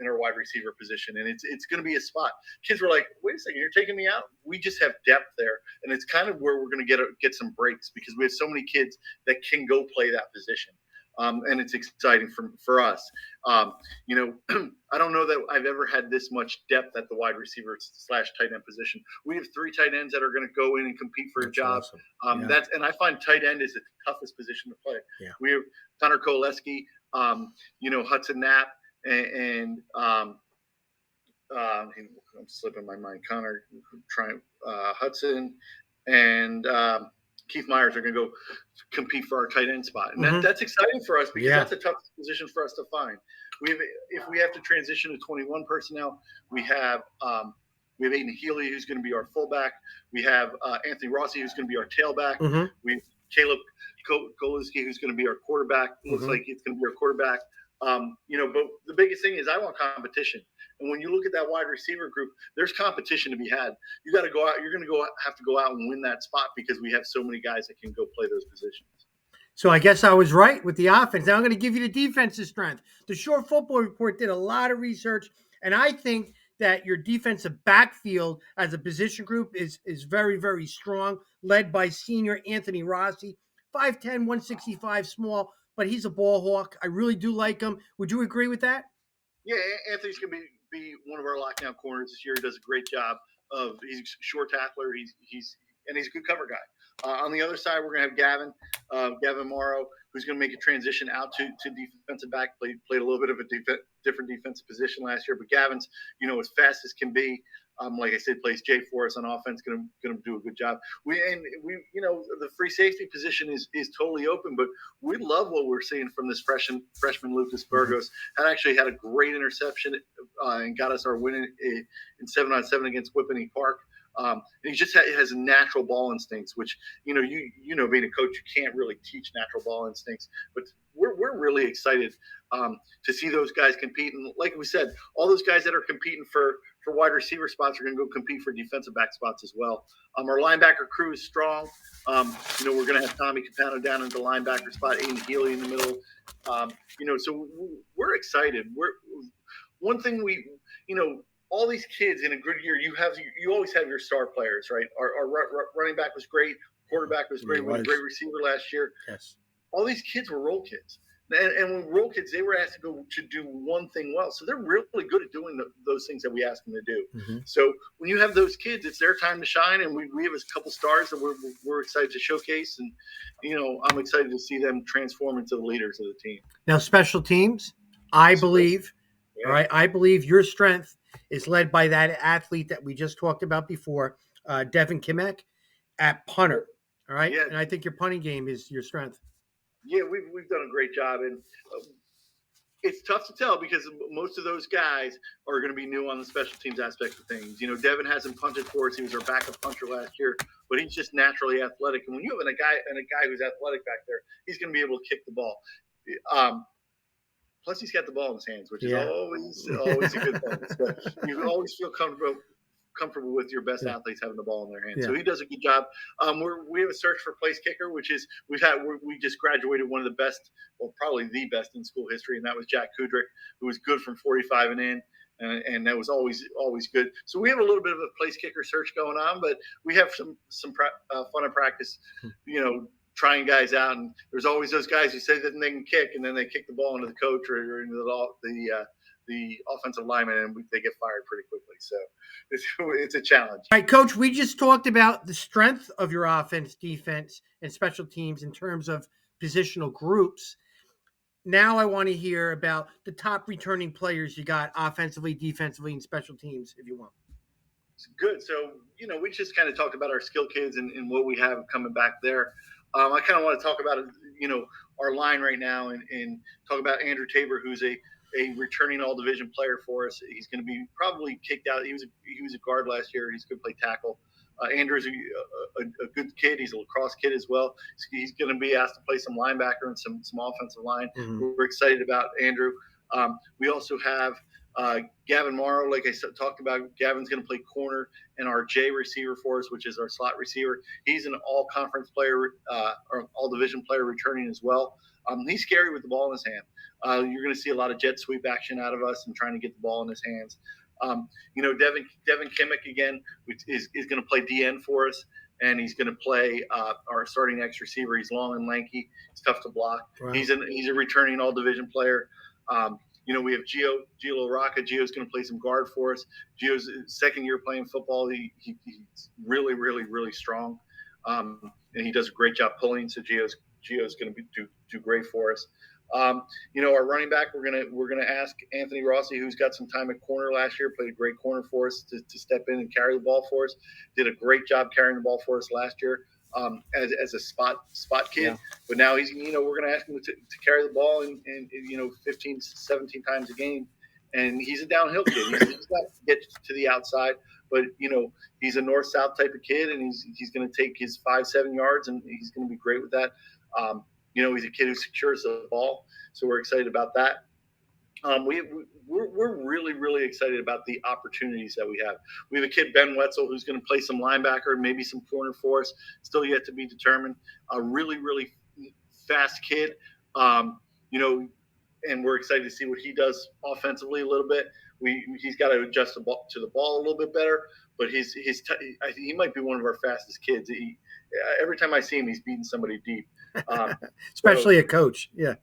in our wide receiver position, and it's going to be a spot. Kids were like, "Wait a second, you're taking me out?" We just have depth there, and it's kind of where we're going to get some breaks because we have so many kids that can go play that position. And it's exciting for us. You know, I don't know that I've ever had this much depth at the wide receiver / tight end position. We have 3 tight ends that are going to go in and compete for a job. Awesome. Yeah. And I find tight end is the toughest position to play. Yeah. We have Connor Koleski, you know, Hudson Knapp, and I'm slipping my mind. Connor, Hudson, and Keith Myers are going to go compete for our tight end spot, and that's exciting for us because that's a tough position for us to find. If we have to transition to 21 personnel, we have Aiden Healy, who's going to be our fullback. We have Anthony Rossi, who's going to be our tailback. We have Caleb Koluski, who's going to be our quarterback. Looks like it's going to be our quarterback. You know, but the biggest thing is I want competition. And when you look at that wide receiver group, there's competition to be had. You got to go out. You're going to have to go out and win that spot because we have so many guys that can go play those positions. So I guess I was right with the offense. Now I'm going to give you the defensive strength. The Short Football Report did a lot of research, and I think that your defensive backfield as a position group is very, very strong, led by senior Anthony Rossi, 5'10", 165 small, but he's a ball hawk. I really do like him. Would you agree with that? Yeah, Anthony's going to be one of our lockdown corners this year. He does a great job. He's a short tackler. He's a good cover guy. On the other side, we're going to have Gavin Morrow, who's going to make a transition out to defensive back. Played a little bit of a different defensive position last year, but Gavin's, you know, as fast as can be. Like I said, plays Jay for us on offense. Going to do a good job. We, you know, the free safety position is totally open, but we love what we're seeing from this freshman Lucas Burgos. That actually had a great interception and got us our win in 7-on-7 against Whippany Park. And he just has natural ball instincts, which you know, being a coach, you can't really teach natural ball instincts. But we're really excited to see those guys compete. And like we said, all those guys that are competing for wide receiver spots are going to go compete for defensive back spots as well. Our linebacker crew is strong. You know, we're going to have Tommy Capano down in the linebacker spot, Aiden Healy in the middle. You know, so we're excited. One thing you know, all these kids in a good year, you always have your star players, right? Our running back was great, quarterback was great, we had a great receiver last year. Yes. All these kids were role kids, and when role kids, they were asked to do one thing well, so they're really good at doing those things that we ask them to do. So when you have those kids, it's their time to shine, and we have a couple stars that we're excited to showcase, and you know, I'm excited to see them transform into the leaders of the team. Now, special teams, I believe. Yeah. All right, I believe your strength is led by that athlete that we just talked about before, Devin Kimek, at punter. All right, and I think your punting game is your strength. Yeah, we've done a great job, and it's tough to tell because most of those guys are going to be new on the special teams aspect of things. You know, Devin hasn't punted for us; he was our backup punter last year, but he's just naturally athletic. And when you have a guy who's athletic back there, he's going to be able to kick the ball. Plus, he's got the ball in his hands, which is always a good thing. So you always feel comfortable with your best athletes having the ball in their hands. So he does a good job. We have a search for place kicker, which is we just graduated one of the best, well, probably the best in school history, and that was Jack Kudrick, who was good from 45 and in. And that was always good. So we have a little bit of a place kicker search going on, but we have some fun in practice, you know, trying guys out. And there's always those guys who say that they can kick, and then they kick the ball into the coach or into the offensive lineman, and they get fired pretty quickly. So it's a challenge. All right, Coach, we just talked about the strength of your offense, defense, and special teams in terms of positional groups. Now I want to hear about the top returning players you got offensively, defensively, and special teams, if you want. Good. So, you know, we just kind of talked about our skill kids and what we have coming back there. I kind of want to talk about, you know, our line right now and talk about Andrew Tabor, who's a returning all-division player for us. He's going to be probably kicked out. He was a guard last year. He's going to play tackle. Andrew's a good kid. He's a lacrosse kid as well. He's going to be asked to play some linebacker and some offensive line. We're excited about Andrew. We also have Gavin Morrow, like I talked about, Gavin's going to play corner, and our J receiver for us, which is our slot receiver. He's an all-conference player, or all-division player returning as well. He's scary with the ball in his hand. You're going to see a lot of jet sweep action out of us and trying to get the ball in his hands. Devin Kimmick again is going to play DN for us, and he's going to play our starting X receiver. He's long and lanky. He's tough to block. Wow. He's a returning all-division player. We have Gio Rocca. Gio's going to play some guard for us. Gio's second year playing football. He's really, really, really strong, and he does a great job pulling. So Gio's going to do great for us. Our running back, we're gonna ask Anthony Rossi, who's got some time at corner last year, played a great corner for us, to step in and carry the ball for us. Did a great job carrying the ball for us last year. As a spot kid, yeah. But now he's, we're going to ask him to carry the ball and 15, 17 times a game. And he's a downhill kid. He's not to get to the outside, but he's a north-south type of kid, and he's going to take his 5-7 yards, and he's going to be great with that. He's a kid who secures the ball, so we're excited about that. We're really, really excited about the opportunities that we have. We have a kid, Ben Wetzel, who's going to play some linebacker, maybe some corner for us, still yet to be determined. A really, really fast kid, and we're excited to see what he does offensively a little bit. He's got to adjust to the ball a little bit better, but he might be one of our fastest kids. Every time I see him, he's beating somebody deep. Especially a coach. Yeah.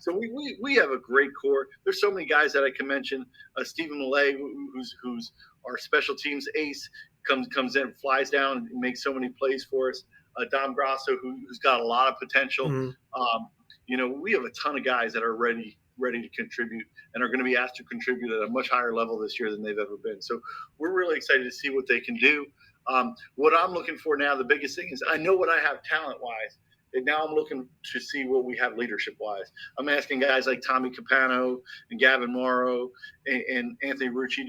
So we have a great core. There's so many guys that I can mention. Stephen Millay, who's our special teams ace, comes in, flies down, and makes so many plays for us. Dom Grasso, who's got a lot of potential. Mm-hmm. We have a ton of guys that are ready to contribute and are going to be asked to contribute at a much higher level this year than they've ever been. So we're really excited to see what they can do. What I'm looking for now, the biggest thing is I know what I have talent-wise, and now I'm looking to see what we have leadership-wise. I'm asking guys like Tommy Capano and Gavin Morrow and Anthony Rucci,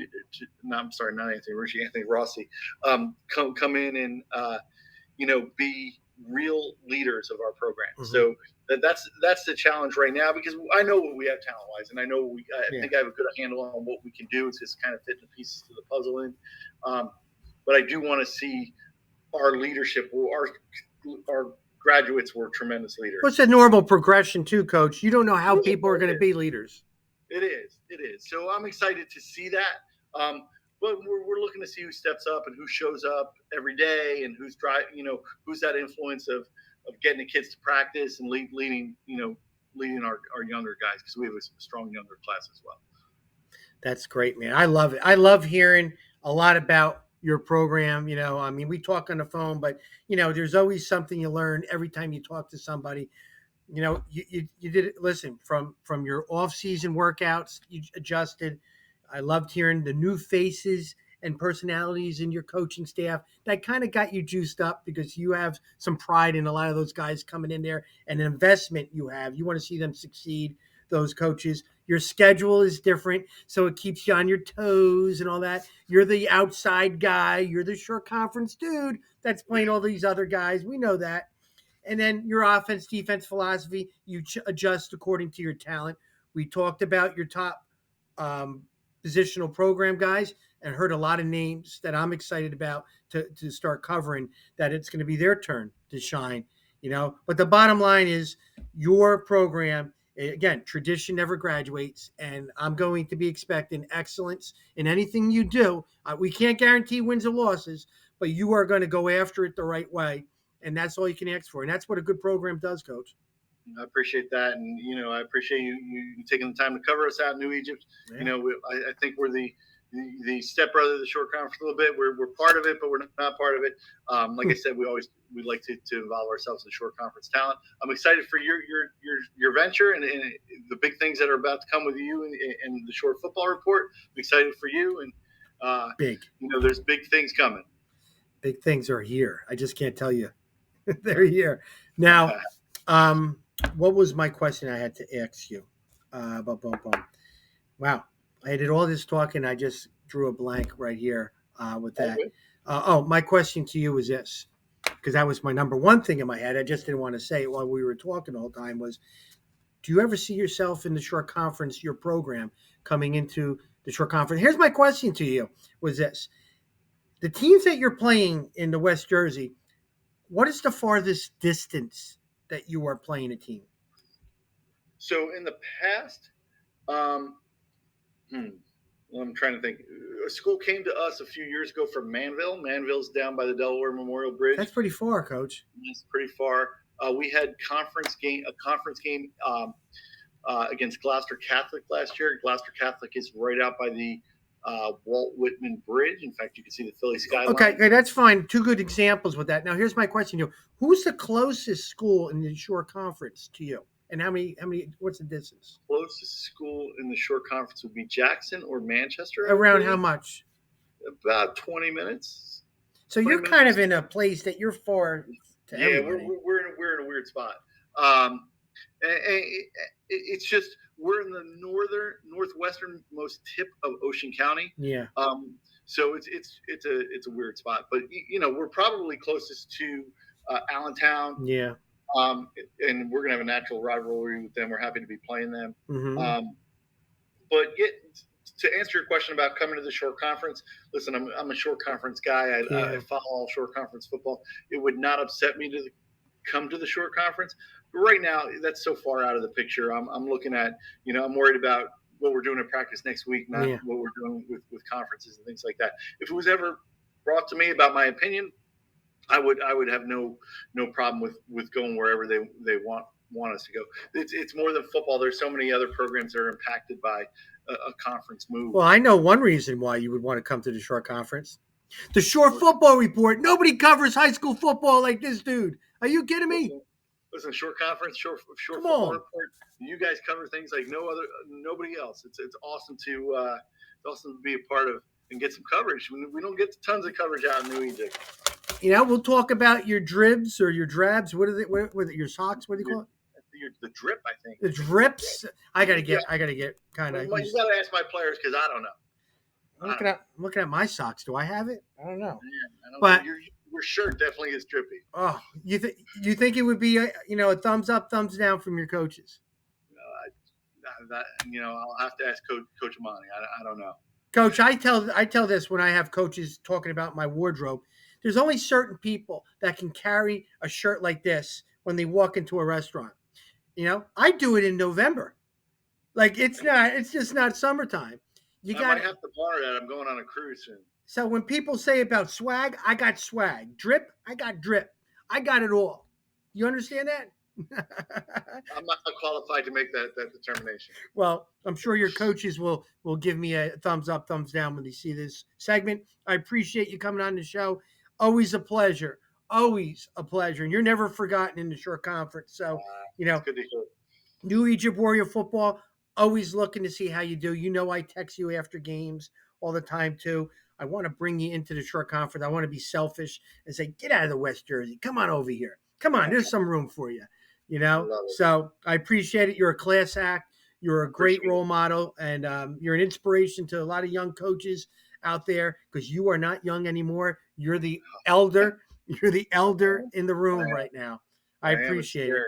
Anthony Rossi, come in and be real leaders of our program. Mm-hmm. So that's the challenge right now, because I know what we have talent-wise, and I know I think I have a good handle on what we can do. It's just kind of fitting the pieces to the puzzle in. But I do want to see our leadership. Our graduates were tremendous leaders. Well, it's a normal progression too, Coach. You don't know how people are going to be leaders. It is. So I'm excited to see that. But we're looking to see who steps up and who shows up every day, and who's who's that influence of getting the kids to practice and leading our younger guys, because we have a strong younger class as well. That's great, man. I love it. I love hearing a lot about your program. We talk on the phone, but there's always something you learn every time you talk to somebody. You did it. Listen, from your off-season workouts, you adjusted. I loved hearing the new faces and personalities in your coaching staff. That kind of got you juiced up, because you have some pride in a lot of those guys coming in there, and an investment you have. You want to see them succeed, those coaches. Your schedule is different, so it keeps you on your toes and all that. You're the outside guy. You're the short conference dude that's playing all these other guys. We know that. And then your offense, defense philosophy, you adjust according to your talent. We talked about your top positional program guys, and heard a lot of names that I'm excited about to start covering, that it's going to be their turn to shine, But the bottom line is, your program, again, tradition never graduates, and I'm going to be expecting excellence in anything you do. We can't guarantee wins or losses, but you are going to go after it the right way, and that's all you can ask for. And that's what a good program does, Coach. I appreciate that, and I appreciate you taking the time to cover us out in New Egypt. Yeah. I think we're the stepbrother of the short conference a little bit. We're part of it, but we're not part of it. Like I said, we like to involve ourselves in short conference talent. I'm excited for your venture and the big things that are about to come with you and the short football report. I'm excited for you, and big. There's big things coming. Big things are here. I just can't tell you. They're here now. What was my question I had to ask you? Wow. I did all this talking. I just drew a blank right here with that. Okay. My question to you is this, because that was my number one thing in my head. I just didn't want to say it while we were talking the whole time, was Do you ever see yourself in the short conference, your program, coming into the short conference? Here's my question to you: was this the teams that you're playing in the West Jersey? What is the farthest distance that you are playing a team? So in the past, um, hmm, well, I'm trying to think. A school came to us a few years ago from Manville. Manville's down by the Delaware Memorial Bridge. That's pretty far, Coach. It's pretty far. We had a conference game against Gloucester Catholic last year. Gloucester Catholic is right out by the Walt Whitman Bridge. In fact, you can see the Philly skyline. Okay, that's fine. Two good examples with that. Now, here's my question to you: who's the closest school in the short conference to you? And how many? What's the distance? Closest school in the short conference would be Jackson or Manchester. Around how much? About 20 minutes. So you're kind of in a place that you're far to Yeah, everybody. we're in a weird spot. It's just we're in the northwesternmost tip of Ocean County. Yeah. So it's a weird spot, but we're probably closest to Allentown. Yeah. And we're gonna have a natural rivalry with them. We're happy to be playing them. Mm-hmm. But to answer your question about coming to the short conference, listen, I'm a short conference guy. I follow all short conference football. It would not upset me to come to the short conference. But right now, that's so far out of the picture. I'm looking at, I'm worried about what we're doing in practice next week, not what we're doing with conferences and things like that. If it was ever brought to me about my opinion, I would have no problem with going wherever they want us to go. It's more than football. There's so many other programs that are impacted by a conference move. Well, I know one reason why you would want to come to the short conference. The Short Football Report. Nobody covers high school football like this dude. Are you kidding me? Listen, short conference, short Come football on. report. You guys cover things like nobody else. It's awesome to be a part of and get some coverage. We don't get tons of coverage out in New Egypt. We'll talk about your dribs or your drabs. What are they? What are your socks? What do you call it? The drip, I think. The drips. I gotta get kind of. You gotta ask my players because I don't know. I'm looking at my socks. Do I have it? I don't know. Yeah, but your shirt definitely is drippy. Oh, you think it would be a thumbs up, thumbs down from your coaches? I'll have to ask Coach Amani. I don't know. Coach, I tell this when I have coaches talking about my wardrobe. There's only certain people that can carry a shirt like this when they walk into a restaurant. I do it in November. Like it's just not summertime. I might have to borrow that. I'm going on a cruise soon. So when people say about swag, I got swag. Drip, I got drip. I got it all. You understand that? I'm not qualified to make that determination. Well, I'm sure your coaches will give me a thumbs up, thumbs down when they see this segment. I appreciate you coming on the show. Always a pleasure. Always a pleasure. And you're never forgotten in the short conference. So, it's good to hear. New Egypt Warrior football, always looking to see how you do. I text you after games all the time too. I want to bring you into the short conference. I want to be selfish and say, get out of the West Jersey. Come on over here. Come on, there's some room for you. So I appreciate it. You're a class act. You're a great role model, and you're an inspiration to a lot of young coaches out there because you are not young anymore. You're the elder. You're the elder in the room right now. I appreciate it.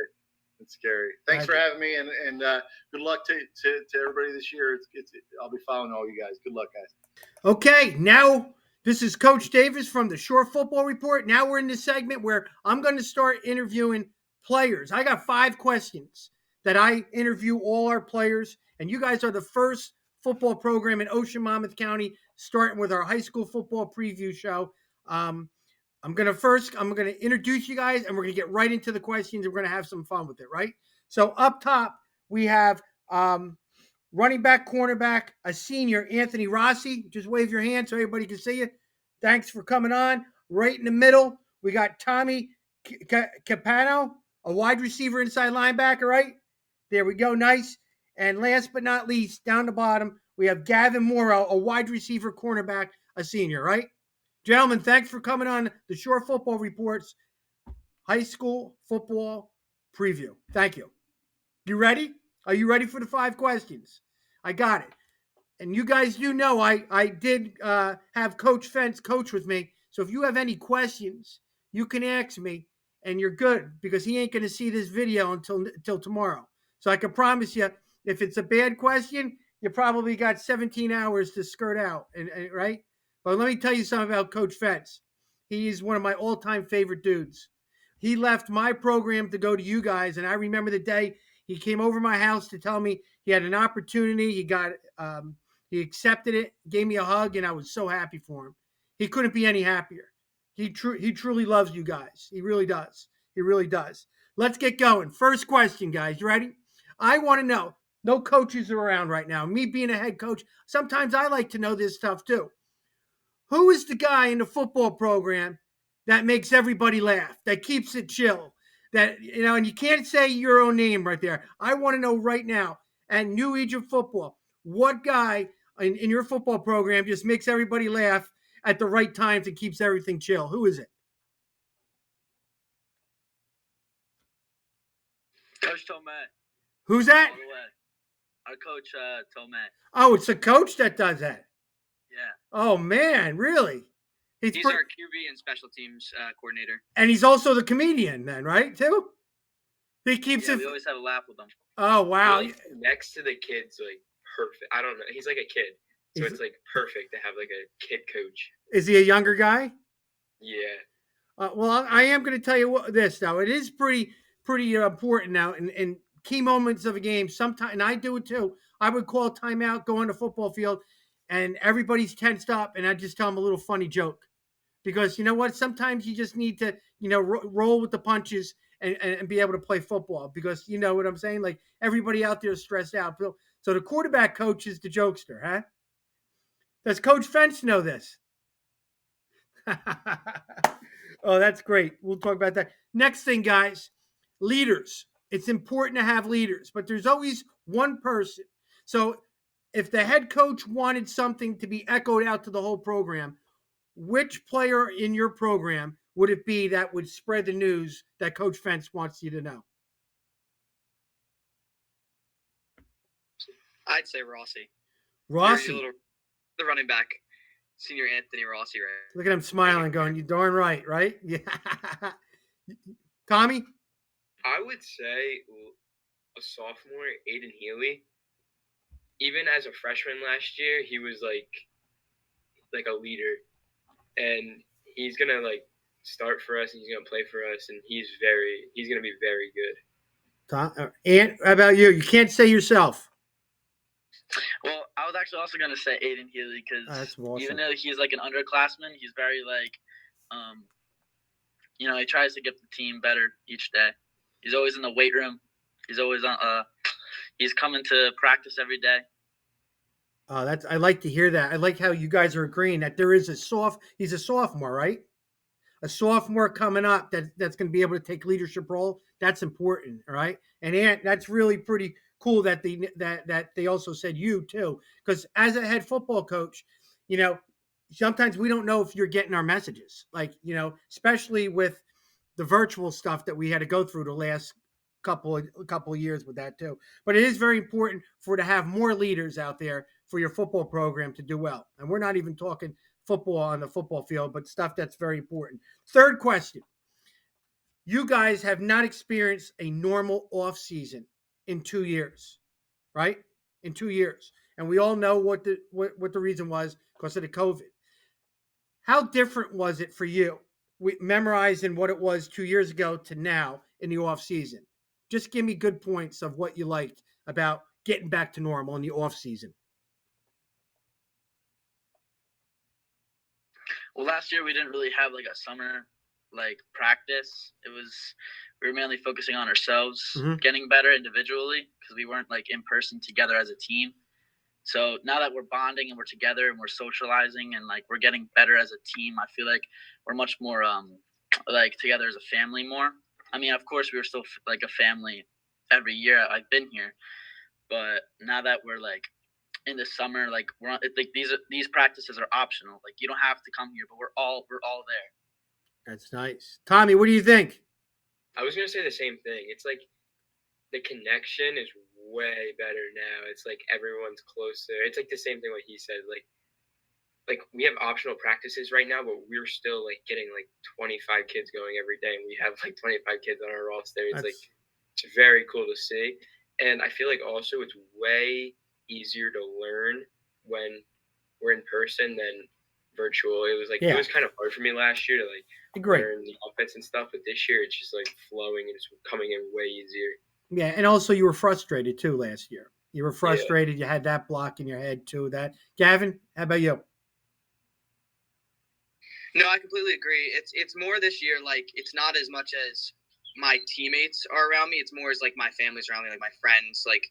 It's scary. Thanks for having me, and good luck to everybody this year. I'll be following all you guys. Good luck, guys. Okay, now this is Coach Davis from the Short Football Report. Now we're in the segment where I'm going to start interviewing players. I got 5 questions that I interview all our players, and you guys are the first football program in Ocean Monmouth County, starting with our high school football preview show. I'm going to introduce you guys, and we're going to get right into the questions, and we're going to have some fun with it, right? So up top, we have running back, cornerback, a senior, Anthony Rossi. Just wave your hand so everybody can see you. Thanks for coming on. Right in the middle, we got Tommy Capano, a wide receiver, inside linebacker, right? There we go. Nice. And last but not least, down the bottom, we have Gavin Morrow, a wide receiver, cornerback, a senior, right? Gentlemen, thanks for coming on the Short Football Reports high school football preview. Thank you. You ready? Are you ready for the 5 questions? I got it. And you guys do know I did have Coach Fence coach with me. So if you have any questions, you can ask me, and you're good because he ain't going to see this video until tomorrow. So I can promise you, if it's a bad question, you probably got 17 hours to skirt out, and right? But let me tell you something about Coach Fentz. He's one of my all-time favorite dudes. He left my program to go to you guys, and I remember the day he came over my house to tell me he had an opportunity. He accepted it, gave me a hug, and I was so happy for him. He couldn't be any happier. He truly loves you guys. He really does. He really does. Let's get going. First question, guys. You ready? I want to know. No coaches are around right now. Me being a head coach, sometimes I like to know this stuff too. Who is the guy in the football program that makes everybody laugh, that keeps it chill, and you can't say your own name right there. I want to know right now at New Egypt football, what guy in your football program just makes everybody laugh at the right times and keeps everything chill? Who is it? Coach Tomei. Who's that? All the way. Our coach, Tomei. Oh, it's a coach that does that. Yeah. Oh man, really? He's our QB and special teams coordinator. And he's also the comedian, then, right? Too. He keeps it. We always have a laugh with him. Oh wow! Really, next to the kids, like perfect. I don't know. He's like a kid, so it's like perfect to have like a kid coach. Is he a younger guy? Yeah. Well, I am going to tell you this though. It is pretty important now in key moments of a game. Sometimes, and I do it too. I would call a timeout, go on the football field, and everybody's tensed up, and I just tell them a little funny joke. Because you know what? Sometimes you just need to, roll with the punches and be able to play football. Because you know what I'm saying? Like everybody out there is stressed out. So the quarterback coach is the jokester, huh? Does Coach Fentz know this? Oh, that's great. We'll talk about that. Next thing, guys, leaders. It's important to have leaders, but there's always one person. So if the head coach wanted something to be echoed out to the whole program, which player in your program would it be that would spread the news that Coach Fentz wants you to know? I'd say Rossi. Rossi. The running back, senior Anthony Rossi, right? Look at him smiling, going, "You darn right?" Yeah. Tommy? I would say a sophomore, Aiden Healy. Even as a freshman last year, he was like a leader, and he's gonna start for us, and he's gonna play for us, and he's gonna be very good. And how about you? You can't say yourself. Well, I was actually also gonna say Aiden Healy because awesome. Even though he's like an underclassman, he's very he tries to get the team better each day. He's always in the weight room. He's always on. He's coming to practice every day. I like to hear that. I like how you guys are agreeing that there is he's a sophomore, right? A sophomore coming up that's going to be able to take leadership role. That's important, all right? And that's really pretty cool that they also said you too, because as a head football coach, sometimes we don't know if you're getting our messages, especially with the virtual stuff that we had to go through the last couple of years with that too. But it is very important to have more leaders out there for your football program to do well. And we're not even talking football on the football field, but stuff that's very important. Third question. You guys have not experienced a normal off season in 2 years, right? In 2 years. And we all know what the reason was because of the COVID. How different was it for you memorizing what it was 2 years ago to now in the off season? Just give me good points of what you liked about getting back to normal in the off season. Well, last year we didn't really have a summer practice. We were mainly focusing on ourselves, getting better individually because we weren't in person together as a team. So now that we're bonding and we're together and we're socializing and we're getting better as a team, I feel like we're much more together as a family more. I mean, of course, we were still a family every year I've been here, but now that we're in the summer, we're these practices are optional. You don't have to come here, but we're all there. That's nice. Tommy, what do you think? I was gonna say the same thing. It's the connection is way better now. It's everyone's closer. It's the same thing what he said. We have optional practices right now, but we're still getting 25 kids going every day, and we have 25 kids on our roster. It's very cool to see. And I feel like also it's way easier to learn when we're in person than virtual. It was like it was kind of hard for me last year to like Great. learn the offense and stuff, but this year it's just like flowing and it's coming in way easier. Yeah, and also you were frustrated too last year. You were Yeah. frustrated. You had that block in your head too. That Gavin, how about you? No, I completely agree. It's more this year. Like it's not as much as my teammates are around me. It's more as like my family's around me, like my friends. Like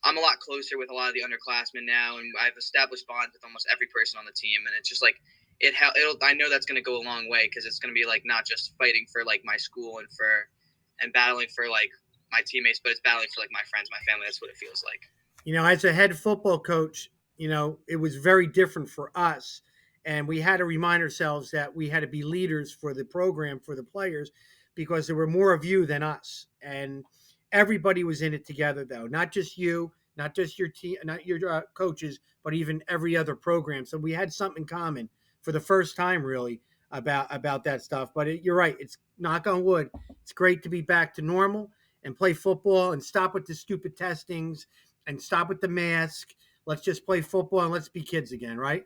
I'm a lot closer with a lot of the underclassmen now, and I've established bonds with almost every person on the team. And it's just like it'll. I know that's going to go a long way because it's going to be like not just fighting for like my school and battling for like my teammates, but it's battling for like my friends, my family. That's what it feels like. You know, as a head football coach, you know, it was very different for us. And we had to remind ourselves that we had to be leaders for the program, for the players, because there were more of you than us. And everybody was in it together, though, not just you, not just your team, not your coaches, but even every other program. So we had something in common for the first time, really, about that stuff. But you're right. It's knock on wood. It's great to be back to normal and play football and stop with the stupid testings and stop with the mask. Let's just play football and let's be kids again, right?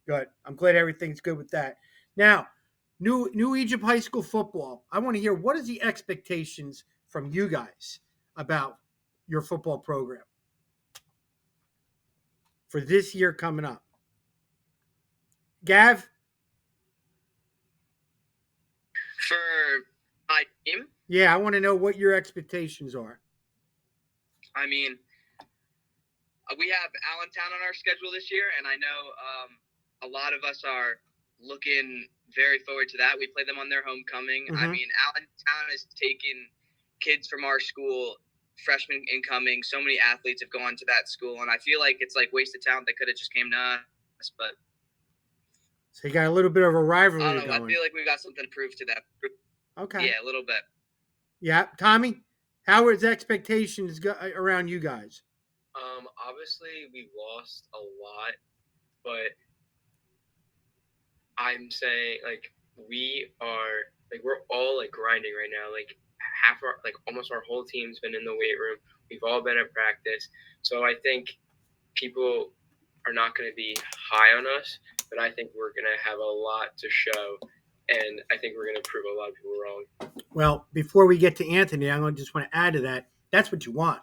Good. I'm glad everything's good with that. Now, New Egypt High School football. I want to hear what is the expectations from you guys about your football program for this year coming up. Gav? For my team, Yeah, I want to know what your expectations are. I mean, we have Allentown on our schedule this year, and I know a lot of us are looking very forward to that. We play them on their homecoming. I mean, Allentown has taken kids from our school, freshmen incoming. So many athletes have gone to that school, and I feel like it's like wasted talent that could have just came to us. But So you got a little bit of a I rivalry don't know. going. I feel like we got something to prove to them. Okay. Yeah, a little bit. Yeah, Tommy, how is expectations around you guys? Obviously we lost a lot, but I'm saying like we are like we're all like grinding right now. Like half our like almost our whole team's been in the weight room. We've all been at practice. So I think people are not going to be high on us, but I think we're going to have a lot to show, and I think we're going to prove a lot of people wrong. Well, before we get to Anthony, I'm going to just want to add to that. That's what you want.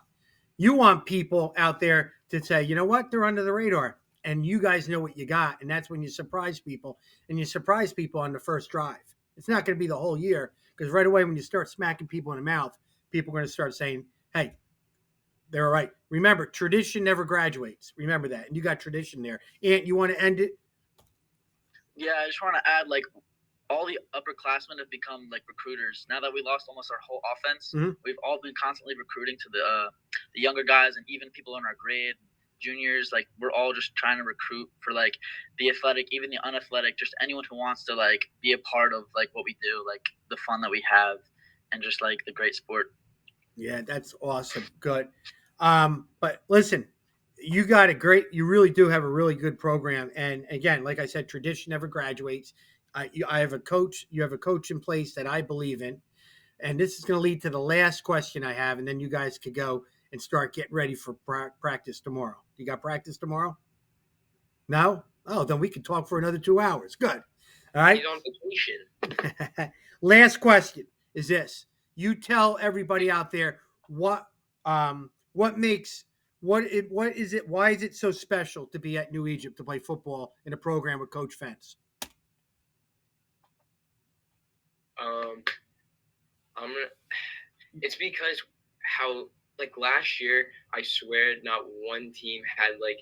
You want people out there to say, you know what, they're under the radar, and you guys know what you got, and that's when you surprise people, and you surprise people on the first drive. It's not going to be the whole year because right away when you start smacking people in the mouth, people are going to start saying, "Hey, they're all right." Remember, tradition never graduates. Remember that, and you got tradition there. Ant, you want to end it? Yeah, I just want to add like all the upperclassmen have become like recruiters. Now that we lost almost our whole offense, we've all been constantly recruiting to the younger guys and even people in our grade, juniors. Like we're all just trying to recruit for like the athletic, even the unathletic, just anyone who wants to like be a part of like what we do, like the fun that we have, and just like the great sport. Yeah, that's awesome. Good. But listen, you got a great, you really do have a really good program. And again, like I said, tradition never graduates. I have a coach, you have a coach in place that I believe in. And this is going to lead to the last question I have. And then you guys could go and start getting ready for practice tomorrow. You got practice tomorrow? No? Oh, then we can talk for another 2 hours. Good. All right. He's on vacation. Last question is this: you tell everybody out there what makes what is it? Why is it so special to be at New Egypt to play football in a program with Coach Fence? I'm gonna. It's because how like last year, I swear, not one team had like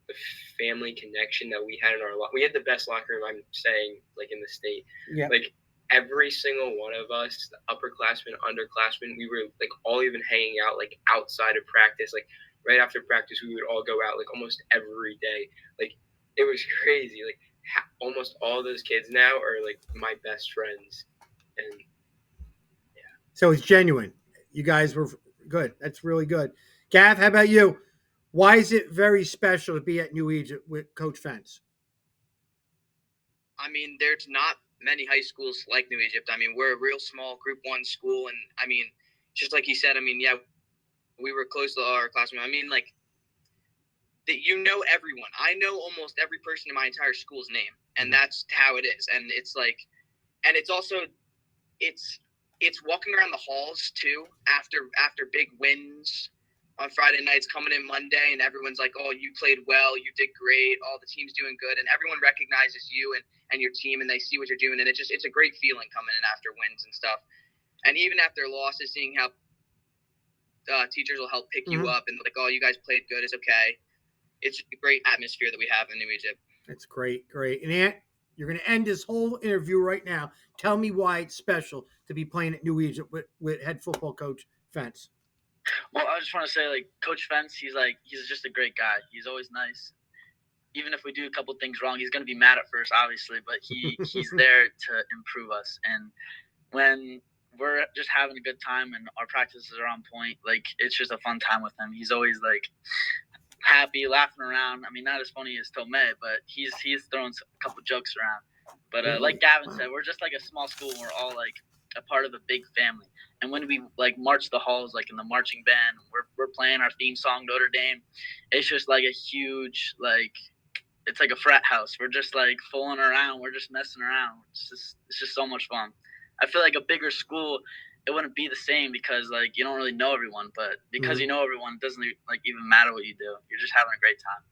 the family connection that we had in our we had the best locker room, I'm saying, like in the state. Yeah. Like every single one of us, the upperclassmen, underclassmen, we were like all even hanging out like outside of practice. Like right after practice, we would all go out like almost every day. Like it was crazy. Like almost all those kids now are like my best friends, and So it's genuine. You guys were good. That's really good. Gav, how about you? Why is it very special to be at New Egypt with Coach Fence? I mean, there's not many high schools like New Egypt. I mean, we're a real small Group 1 school, and I mean, just like you said, I mean, yeah, We were close to our classroom. I mean, like, that you know everyone. I know almost every person in my entire school's name, and that's how it is. And it's like, and it's also, it's walking around the halls too after big wins on Friday nights, coming in Monday, and everyone's like, "Oh, you played well, you did great, all the team's doing good," and everyone recognizes you and your team, and they see what you're doing, and it's a great feeling coming in after wins and stuff. And even after losses, seeing how teachers will help pick you up and like, "Oh, you guys played good, it's okay." It's a great atmosphere that we have in New Egypt. It's great. And Ant, you're going to end this whole interview right now. Tell me why it's special to be playing at New Egypt with head football coach Fence. Well, I just want to say, like, Coach Fence, he's just a great guy. He's always nice. Even if we do a couple things wrong, he's going to be mad at first, obviously, but he's there to improve us. And when we're just having a good time and our practices are on point, like, it's just a fun time with him. He's always, like, happy, laughing around. I mean, not as funny as Tomei, but he's throwing a couple jokes around. But like Gavin said, we're just like a small school. We're all like a part of a big family. And when we like march the halls, like in the marching band, we're playing our theme song, Notre Dame. It's just like a huge, like, it's like a frat house. We're just like fooling around. We're just messing around. It's just so much fun. I feel like a bigger school, it wouldn't be the same because like you don't really know everyone, but because you know everyone, it doesn't like even matter what you do. You're just having a great time.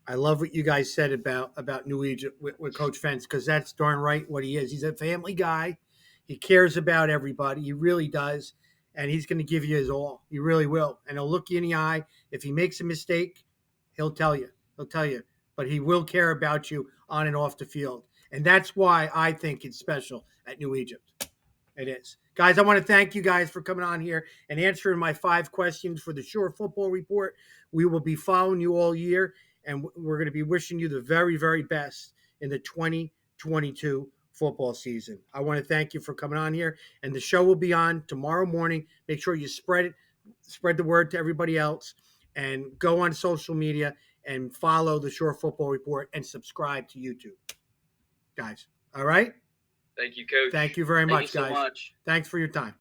I love what you guys said about New Egypt with Coach Fence, because that's darn right what he is. He's a family guy. He cares about everybody. He really does. And he's going to give you his all. He really will. And he'll look you in the eye. If he makes a mistake, he'll tell you. But he will care about you on and off the field. And that's why I think it's special at New Egypt. It is. Guys, I want to thank you guys for coming on here and answering my 5 questions for the Shore Football Report. We will be following you all year, and we're going to be wishing you the very, very best in the 2022 football season. I want to thank you for coming on here, and the show will be on tomorrow morning. Make sure you spread the word to everybody else, and go on social media and follow the Shore Football Report and subscribe to YouTube. Guys, all right? Thank you, Coach. Thank you very much, Thank you so guys. much. Thanks for your time.